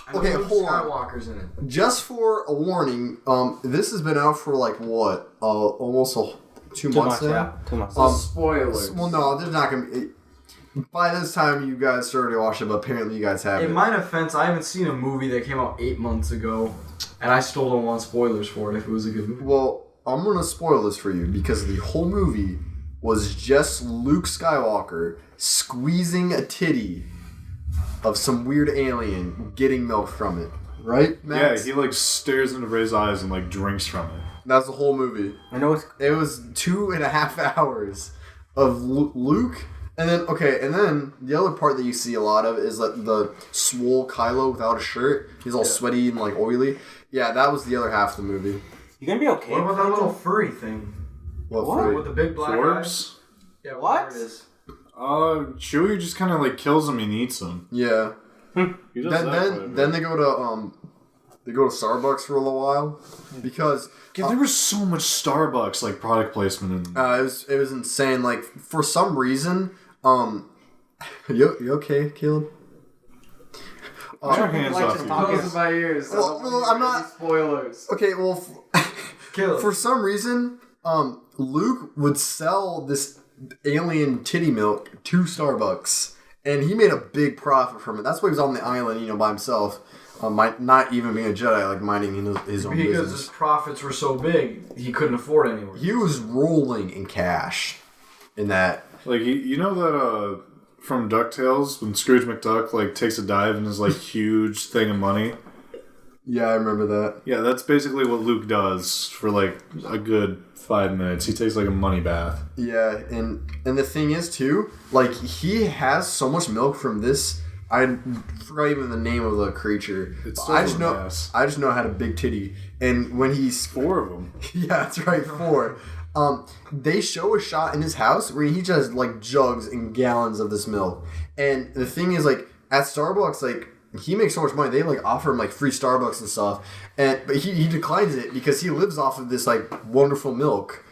I know okay, Luke hold on. Skywalker's in it. Just for a warning, this has been out for like what? Almost 2 2 months months, now. yeah. 2 months. Spoilers. Well, no, there's not gonna be. By this time, you guys started to watch it, but apparently you guys haven't. In my defense, I haven't seen a movie that came out 8 months ago, and I still don't want spoilers for it if it was a good movie. Well, I'm gonna spoil this for you because the whole movie was just Luke Skywalker squeezing a titty of some weird alien getting milk from it. Right, Max? Yeah, he like stares into Ray's eyes and like drinks from it. That's the whole movie. I know it's... It was 2.5 hours of Luke, and then the other part that you see a lot of is like the swole Kylo without a shirt. He's all sweaty and like oily. Yeah, that was the other half of the movie. You gonna be okay What with about that it? little furry thing? What? What? fruit? With the big black eyes. Forbes? Yeah, What? whatever it is. Chewie just kind of like kills him and eats him. Yeah. He does that quite a bit. Then they go to Starbucks for a little while because Yeah, there was so much Starbucks like product placement in them. it was insane. Like for some reason, you okay, Caleb? Get your hands like off to you. talk- Close my ears. Well, I'm not- Spoilers. Okay, well, Kill it. for some reason, Luke would sell this alien titty milk to Starbucks, and he made a big profit from it. That's why he was on the island, by himself, not even being a Jedi, like minding his own Because business. his profits were so big, he couldn't afford anywhere. He was rolling in cash in that. Like you know that from DuckTales when Scrooge McDuck like takes a dive in his like huge thing of money. Yeah, I remember that. Yeah, that's basically what Luke does for like a good 5 minutes. He takes like a money bath. Yeah, and the thing is too, like he has so much milk from this. I forgot even the name of the creature. It's I just know mass. I just know it had a big titty, and when he's 4 of them. yeah, that's right, 4. They show a shot in his house where he just like jugs and gallons of this milk, and the thing is like at Starbucks, like he makes so much money. They like offer him like free Starbucks and stuff, but he declines it because he lives off of this like wonderful milk.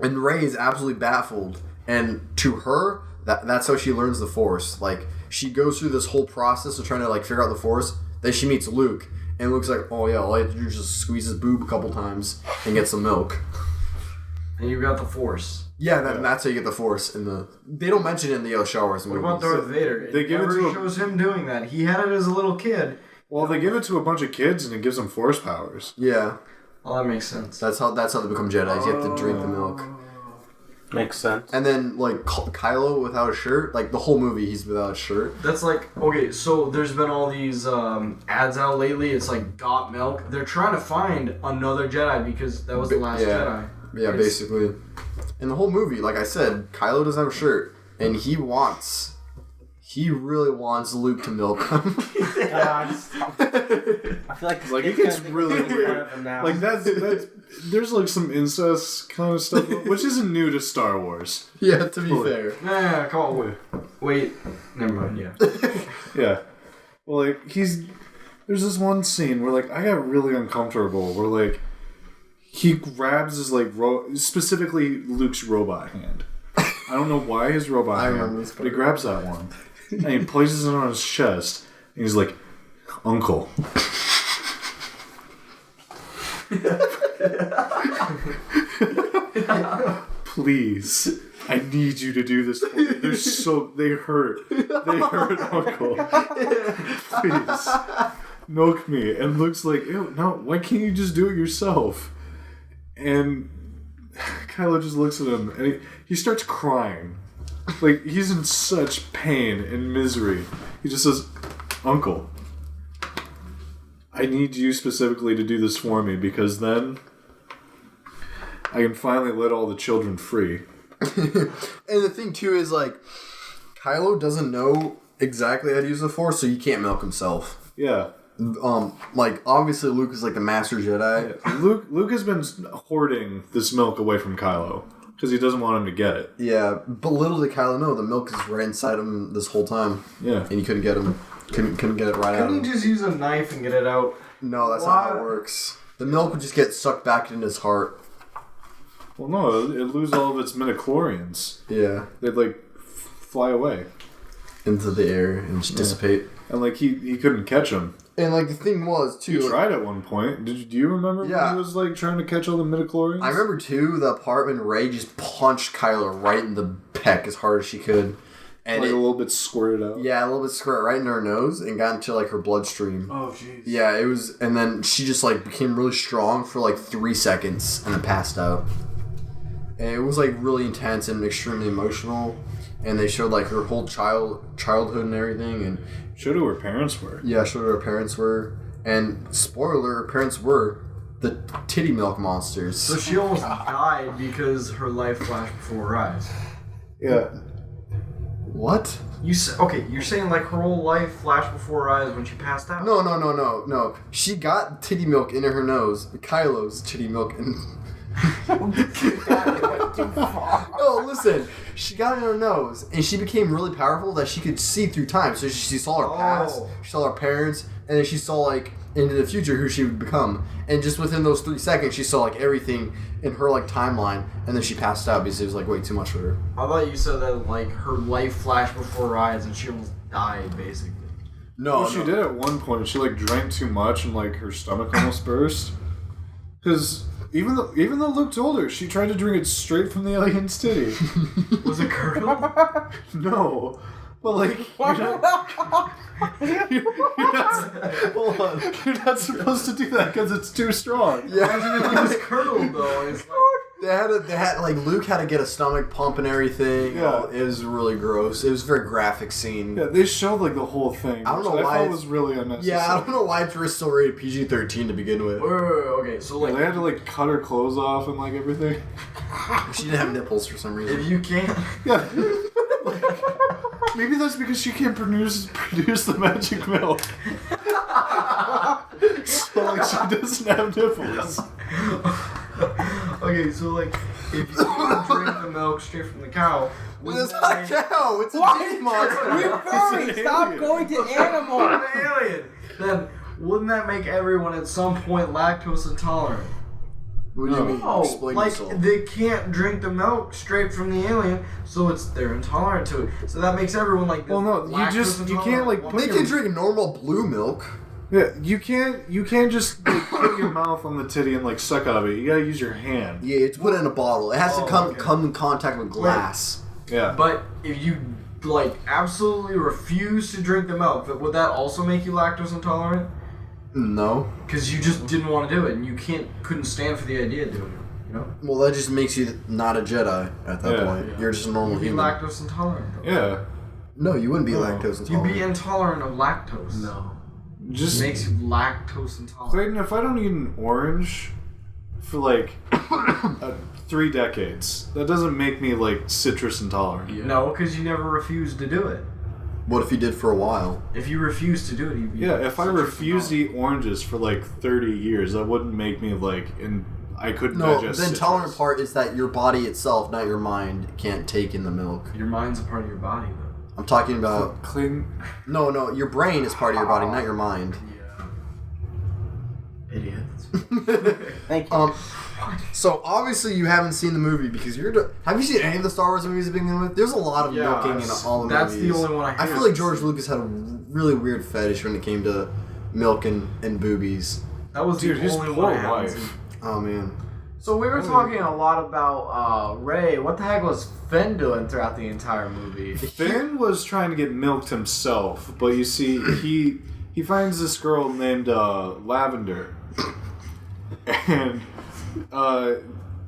And Rey is absolutely baffled, and to her, that's how she learns the Force. Like she goes through this whole process of trying to like figure out the Force. Then she meets Luke, and Luke's like, "Oh yeah, all I have to do is just squeeze his boob a couple times and get some milk." And you got the Force. Yeah, that's how you get the Force in the. They don't mention it in the Star Wars What movies. about Darth Vader? They give it never to him- shows him doing that. He had it as a little kid. Well, they give it to a bunch of kids and it gives them force powers. Yeah, Well, that makes sense. that's how they become Jedi's. You have to drink the milk. Makes sense. And then like Kylo without a shirt, like the whole movie he's without a shirt. That's like, okay, so there's been all these ads out lately. It's like, got milk. They're trying to find another Jedi because that was the last Jedi. Yeah, basically. In the whole movie, like I said, Kylo doesn't have a shirt, and he really wants Luke to milk him. God, stop. I feel like this Like, it kid's gets gonna really think weird. of him now. Like that's there's like some incest kind of stuff, which isn't new to Star Wars. Yeah, to be fair. Nah, come on, wait. Never mind, yeah. Yeah. Well, like there's this one scene where like I got really uncomfortable. Where like he grabs his like specifically Luke's robot hand. I don't know why his robot hand, remember this but he grabs that one and he places it on his chest. And he's like, "Uncle." Please, I need you to do this for me. They hurt. They hurt, Uncle. Please, milk me. And Luke's like, ew, no, why can't you just do it yourself? And Kylo just looks at him and he starts crying. Like, he's in such pain and misery. He just says, "Uncle, I need you specifically to do this for me because then I can finally let all the children free." And the thing too is like, Kylo doesn't know exactly how to use the Force, so he can't milk himself. Yeah. Like obviously Luke is like the Master Jedi. Luke has been hoarding this milk away from Kylo because he doesn't want him to get it. Yeah, but little did Kylo know the milk is right inside him this whole time. Yeah. And he couldn't get him. Couldn't get it right out. Couldn't he just use a knife and get it out? No, that's not how it works. The milk would just get sucked back into his heart. Well, no, it lose all of its midichlorians. Yeah. They'd like fly away, Into the air and just dissipate. and like he couldn't catch them. And like the thing was He too. tried at one point. Do you remember Yeah. when he was like trying to catch all the midichlorians? I remember too the part when Rey just punched Kylo right in the peck as hard as she could, and like a little bit squirted out. yeah, a little bit squirt right in her nose and got into like her bloodstream. Oh, jeez. Yeah, it was, and then she just like became really strong for like 3 seconds and then passed out. And it was like really intense and extremely emotional. And they showed like her whole childhood and everything, and Showed who her parents were. yeah, showed who her parents were. And spoiler, her parents were the titty milk monsters. So she almost died because her life flashed before her eyes. Yeah. What? Okay, you're saying like her whole life flashed before her eyes when she passed out? No. She got titty milk into her nose. Kylo's titty milk No, listen. She got it in her nose, and she became really powerful that she could see through time. So she saw her past, she saw her parents, and then she saw like into the future who she would become. And just within those 3 seconds, she saw like everything in her like timeline, and then she passed out because it was like way too much for her. I thought you said that like her life flashed before her eyes and she almost died, basically. No, Well, she did at one point. She like drank too much and like her stomach almost burst. Because even though Luke told her, she tried to drink it straight from the alien's titty. Was it curdled? No, but like hold on, you're not supposed to do that because it's too strong. Yeah, Imagine if it was curdled though. It's like they had like Luke had to get a stomach pump and everything. Yeah. It was really gross. It was a very graphic scene. Yeah, they showed like the whole thing. I don't know which why I thought it's- was really unnecessary. Yeah, I don't know why it's still rated PG-13 to begin with. wait, okay, so Yeah, like they had to like cut her clothes off and like everything. She didn't have nipples for some reason. if you can't Yeah. Maybe that's because she can't produce the magic milk. So like she doesn't have nipples. okay, so like if you don't drink the milk straight from the cow, It's not a cow. It's a demon monster. You furry! Stop going to animal! an alien, then wouldn't that make everyone at some point lactose intolerant? What do you mean? No, Explain like yourself. they can't drink the milk straight from the alien, so they're intolerant to it. So that makes everyone like this. Well, no, you can't like They can drink normal blue milk. Yeah, you can't just like, put your mouth on the titty and like suck out of it. You gotta use your hand. Yeah, it's put in a bottle. It has to come okay. in contact with glass. Yeah. But if you like absolutely refuse to drink the milk, would that also make you lactose intolerant? No. Because you just didn't want to do it, and you couldn't stand for the idea of doing it. You know, Well, that just makes you not a Jedi at that Yeah. point. Yeah. You're just a normal you'd be human. lactose intolerant. Though. Yeah. No, you wouldn't be No. lactose You'd intolerant. be intolerant of lactose. No. It Just makes you lactose intolerant. Clayton, if I don't eat an orange for like 3 decades, that doesn't make me like citrus intolerant. Yeah. No, because you never refused to do it. What if you did for a while? If you refuse to do it, you'd be Yeah, if I citrus refused to intolerant. eat oranges for like 30 years, that wouldn't make me like I couldn't No, digest the citrus. intolerant part is that your body itself, not your mind, can't take in the milk. Your mind's a part of your body, though. I'm talking about... Clayton, No, your brain is part of your body, not your mind. Yeah. Idiots. Thank you. So obviously you haven't seen the movie because have you seen any of the Star Wars movies to begin with? There's a lot of milking in all the that's movies. the only one I I feel like George Lucas had a really weird fetish when it came to milk and boobies. That was dude, the his only poor one I haven't wife. seen. Oh man. So we were talking a lot about Ray. What the heck was Finn doing throughout the entire movie? Finn was trying to get milked himself, but you see, he finds this girl named Lavender, and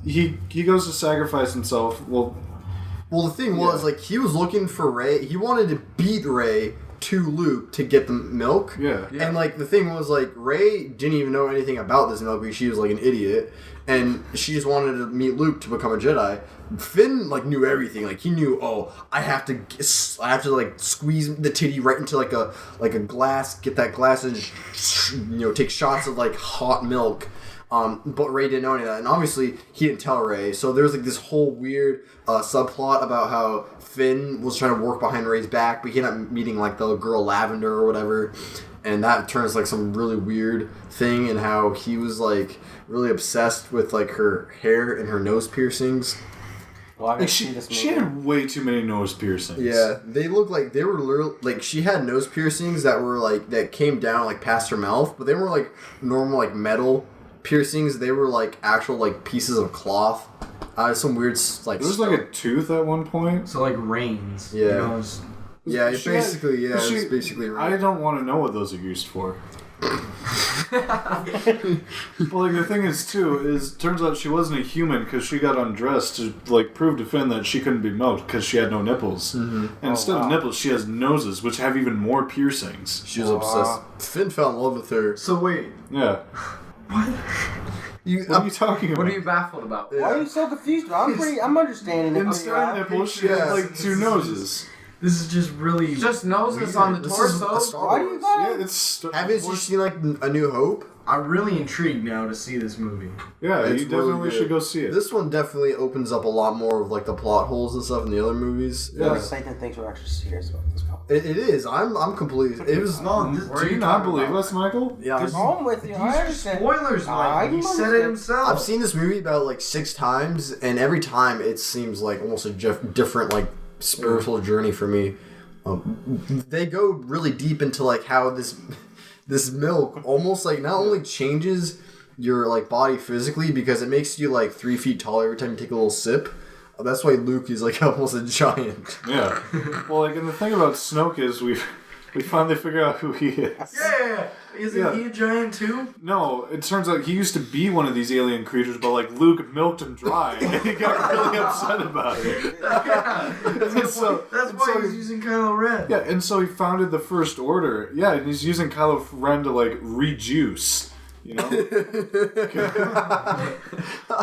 he goes to sacrifice himself. Well, Well, the thing was, like, he was looking for Rey. He wanted to beat Rey to Luke to get the milk. yeah. And, like, the thing was, like, Rey didn't even know anything about this milk because she was, like, an idiot. And she just wanted to meet Luke to become a Jedi. Finn, like, knew everything. Like, he knew, I have to, like, squeeze the titty right into, like a glass, get that glass and just, take shots of, like, hot milk. But Rey didn't know any of that. And obviously, he didn't tell Rey. So there was, like, this whole weird subplot about how Finn was trying to work behind Rey's back, but he ended up meeting, like, the girl Lavender or whatever. And that turns, like, some really weird thing, and how he was, like, really obsessed with, like, her hair and her nose piercings. Well, I Like see this she movie. had way too many nose piercings. Yeah, they looked like they were literally, like, she had nose piercings that were, like, that came down, like, past her mouth, but they weren't, like, normal, like, metal piercings. They were, like, actual, like, pieces of cloth. Some weird, like... There was like a tooth at one point. So like reins. Yeah. You know, it's- Yeah, it's She had- basically, yeah, she- it's basically right. I don't want to know what those are used for. Well, like, the thing is, too, turns out she wasn't a human because she got undressed to, like, prove to Finn that she couldn't be milked because she had no nipples. Mm-hmm. And instead of nipples, she has noses, which have even more piercings. She was obsessed. Finn fell in love with her. So wait, Yeah. What are you talking about? What are you baffled about? Why are you so confused? I'm understanding it. Instead of nipples, she had, like, 2 noses. this is just really. Just noses on the This is torso. a Star Why do you Wars. got Yeah, it's... Haven't you seen, like, A New Hope? I'm really intrigued now to see this movie. Yeah, It's you definitely really should good. go see it. This one definitely opens up a lot more of like the plot holes and stuff in the other movies. I'm excited to think we're actually serious about this film. It is. I'm completely. It was. No, Do you not believe us, Michael? Yeah, I'm with you. I These are understand. spoilers, I Mike. He said it himself. I've seen this movie about like 6 times, and every time it seems like almost a different like spiritual journey for me. They go really deep into like how this milk almost like not only changes your like body physically because it makes you like 3 feet taller every time you take a little sip. That's why Luke is like almost a giant. Yeah. Well, like, and the thing about Snoke is we finally figure out who he is. Yeah. Isn't he a giant too? No, it turns out he used to be one of these alien creatures, but like Luke milked him dry, and he got really upset about it. Yeah. That's why he's using Kylo Ren. Yeah, and so he founded the First Order. Yeah, and he's using Kylo Ren to like rejuice, you know?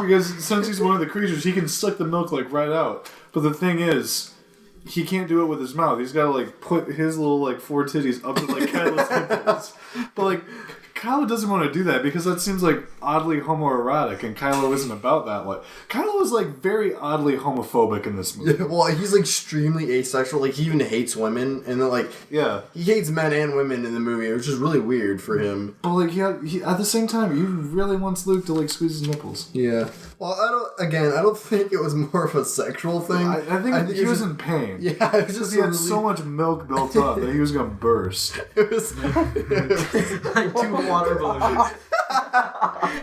Because since he's one of the creatures, he can suck the milk like right out. But the thing is, he can't do it with his mouth. He's got to like put his little like 4 titties up to like Kylo's nipples. But like Kylo doesn't want to do that because that seems like oddly homoerotic, and Kylo isn't about that. Like Kylo is like very oddly homophobic in this movie. Yeah, well, he's like extremely asexual. Like he even hates women, and then like Yeah, he hates men and women in the movie, which is really weird for him. but like he at the same time, he really wants Luke to like squeeze his nipples. Yeah. Well, I don't think it was more of a sexual thing. I think he was in pain. Yeah, it was Because just he had really- so much milk built up that he was gonna burst. It was, Like 2 water balloons.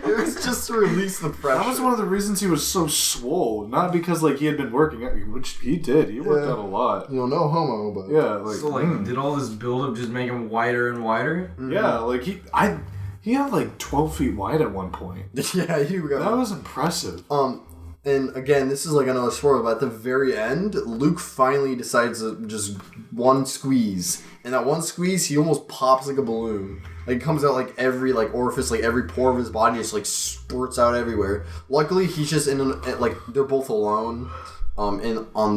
it was just to release the pressure. That was one of the reasons he was so swole. Not because like he had been working out, which he did. He worked Yeah. out a lot. You know, no homo, but Yeah, like, So like, did all this buildup just make him wider and wider? yeah, like he had like 12 feet wide at one point. yeah, you got That was impressive. And again, this is like another spoiler, but at the very end, Luke finally decides to just one squeeze. And that one squeeze, he almost pops like a balloon. Like, it comes out like every like orifice, like every pore of his body just like spurts out everywhere. Luckily, he's just like, they're both alone on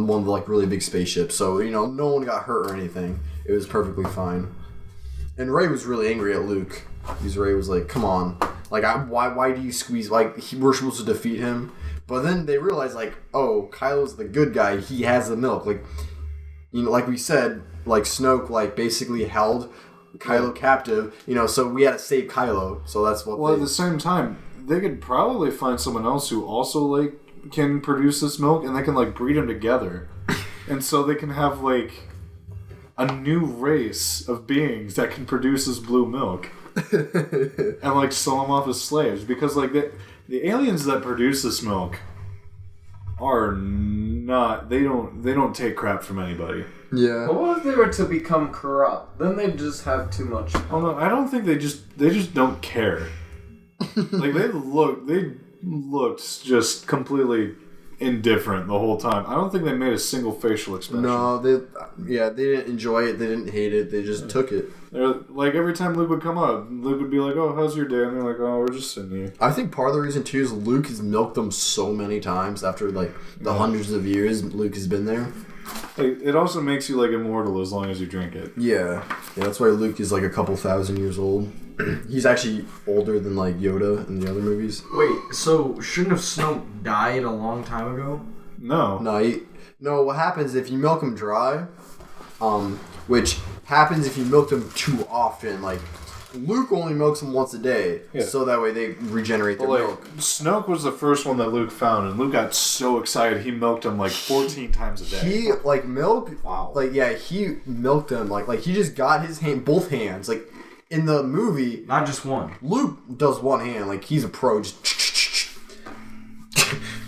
one of the like really big spaceships. So, you know, no one got hurt or anything. It was perfectly fine. And Rey was really angry at Luke. Because Rey was like, come on. Like, why do you squeeze? Like, we're supposed to defeat him. But then they realized, like, oh, Kylo's the good guy. He has the milk. Like, you know, like we said, like, Snoke, like, basically held Kylo captive. You know, so we had to save Kylo. So that's what Well, at the same time, they could probably find someone else who also, like, can produce this milk, and they can, like, breed them together. And so they can have, like, a new race of beings that can produce this blue milk. And, like, sell them off as slaves. Because, like, the aliens that produce this milk are not... They don't take crap from anybody. Yeah. What if they were to become corrupt? Then they'd just have too much. Oh, no, I don't think they just don't care. Like, they looked just completely indifferent the whole time. I don't think they made a single facial expression. No, they didn't enjoy it. They didn't hate it. They just took it. They're, like, every time Luke would come up, Luke would be like, oh, how's your day? And they're like, oh, we're just sitting here. I think part of the reason, too, is Luke has milked them so many times after, like, the hundreds of years Luke has been there. Like, it also makes you, like, immortal as long as you drink it. Yeah, that's why Luke is like a couple thousand years old. He's actually older than like Yoda in the other movies. Wait, so shouldn't have Snoke died a long time ago? No. No, what happens if you milk him dry, which happens if you milk them too often. Like, Luke only milks them once a day, so that way they regenerate their But, like, milk. Snoke was the first one that Luke found, and Luke got so excited he milked him, like, 14 times a day. He, like, Wow. like, yeah, he milked them, like he just got his both hands. Like, in the movie, Not just one. Luke does one hand, like, he's a pro, just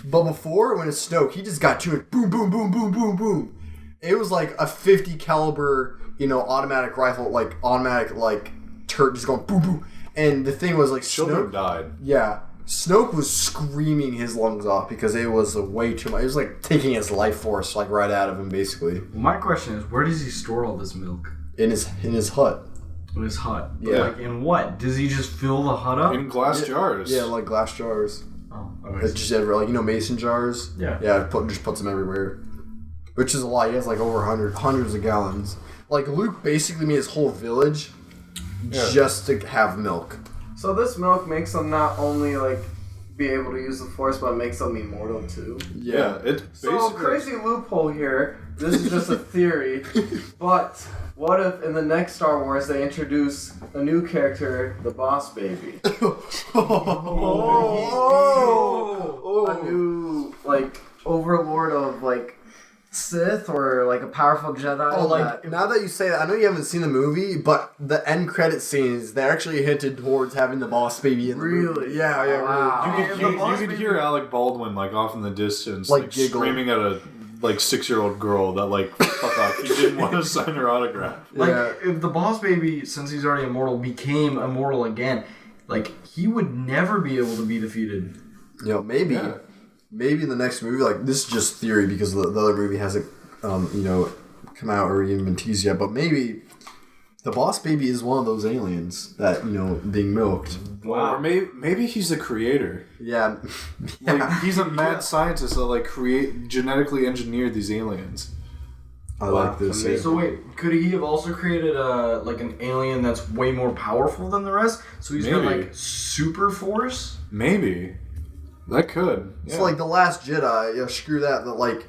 but before, when it's Snoke, he just got two, and boom, boom, boom, boom, boom, boom. It was like a 50 caliber, you know, automatic rifle, like, automatic, like, turret just going boom, boom. And the thing was, like, Children Snoke died. Yeah. Snoke was screaming his lungs off because it was way too much. It was like taking his life force, like, right out of him, basically. Well, my question is, where does he store all this milk? In his hut. In his hut. Yeah. Like, in what? Does he just fill the hut up? In glass jars. Yeah, like glass jars. Oh, It's just like, you know, mason jars. Yeah. Yeah, just puts them everywhere, which is a lot. He has like over hundreds of gallons. Like, Luke basically made his whole village just to have milk. So this milk makes them not only like be able to use the Force, but it makes them immortal too. Yeah, it's So basically... crazy loophole here. This is just a theory, but what if in the next Star Wars they introduce a new character, the Boss Baby? A new like overlord of like Sith or like a powerful Jedi. Oh, like now that you say that, I know you haven't seen the movie, but the end credit scenes they actually hinted towards having the Boss Baby in the movie. Yeah, yeah, Wow. really. You could hear Alec Baldwin like off in the distance, Like, like giggle. screaming at a like 6-year-old girl that like fuck off. He didn't want to sign her autograph. Like, Yeah. if the Boss Baby, since he's already immortal, became immortal again, like, he would never be able to be defeated. You know, maybe in the next movie, like this is just theory because the other movie hasn't, come out or even been teased yet. But maybe the Boss Baby is one of those aliens that being milked. Wow. Or maybe he's the creator. Yeah, Like he's a mad scientist that like genetically engineered these aliens. I like this. amazing. So wait, could he have also created like an alien that's way more powerful than the rest? So he's got Maybe. like super force? Maybe that could. It's like the Last Jedi. Screw that. But like,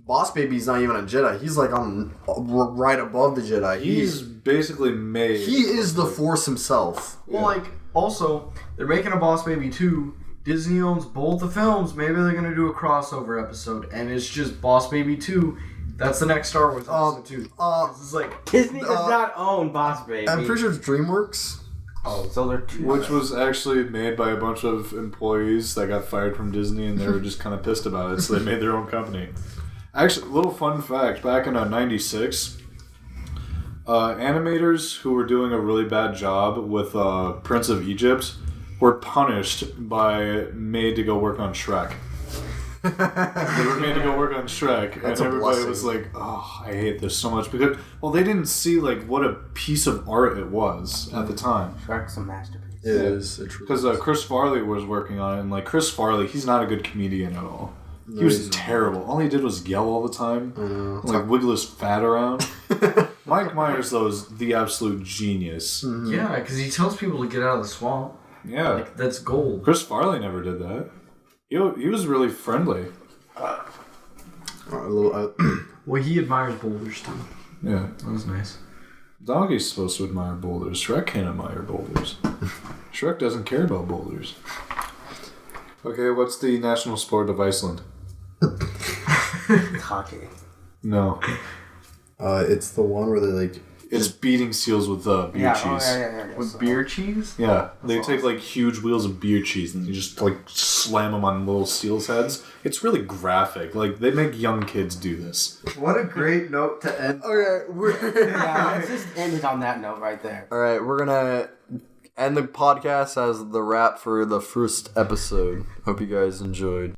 Boss Baby's not even a Jedi. He's like on right above the Jedi. He's basically made. He is the Force himself. Well, like, also, they're making a Boss Baby 2. Disney owns both the films. Maybe they're going to do a crossover episode, and it's just Boss Baby 2. That's the next Star Wars episode, too. This is like... Disney does not own Boss Baby. I'm pretty sure it's DreamWorks. Oh, so they're two. Which was actually made by a bunch of employees that got fired from Disney, and they were just kind of pissed about it, so they made their own company. Actually, little fun fact: back in '96, animators who were doing a really bad job with Prince of Egypt were punished by made to go work on Shrek. They were made to go work on Shrek, That's and a everybody blessing. was like, "Oh, I hate this so much," because they didn't see like what a piece of art it was at the time. Shrek's a masterpiece. It is. It truly Because is. Chris Farley was working on it, and like Chris Farley, he's not a good comedian at all. No, He was he's not. terrible. All he did was yell all the time, I know. and, like wiggle his fat around. Mike Myers, though, is the absolute genius. Yeah, because he tells people to get out of the swamp. Yeah, Like, that's gold. Chris Farley never did that. He was really friendly. Well, he admires boulders, too. Yeah, That was nice. Donkey's supposed to admire boulders. Shrek can't admire boulders. Shrek doesn't care about boulders. Okay, what's the national sport of Iceland? Hockey. No, It's the one where they like. it's beating seals with beer Yeah, cheese. yeah. With So- beer cheese? Yeah, they take like huge wheels of beer cheese and you just like slam them on little seals' heads. It's really graphic. Like they make young kids do this. What a great note to end. Okay, Yeah, let's just end it on that note right there. all right. We're gonna end the podcast as the wrap for the first episode. Hope you guys enjoyed.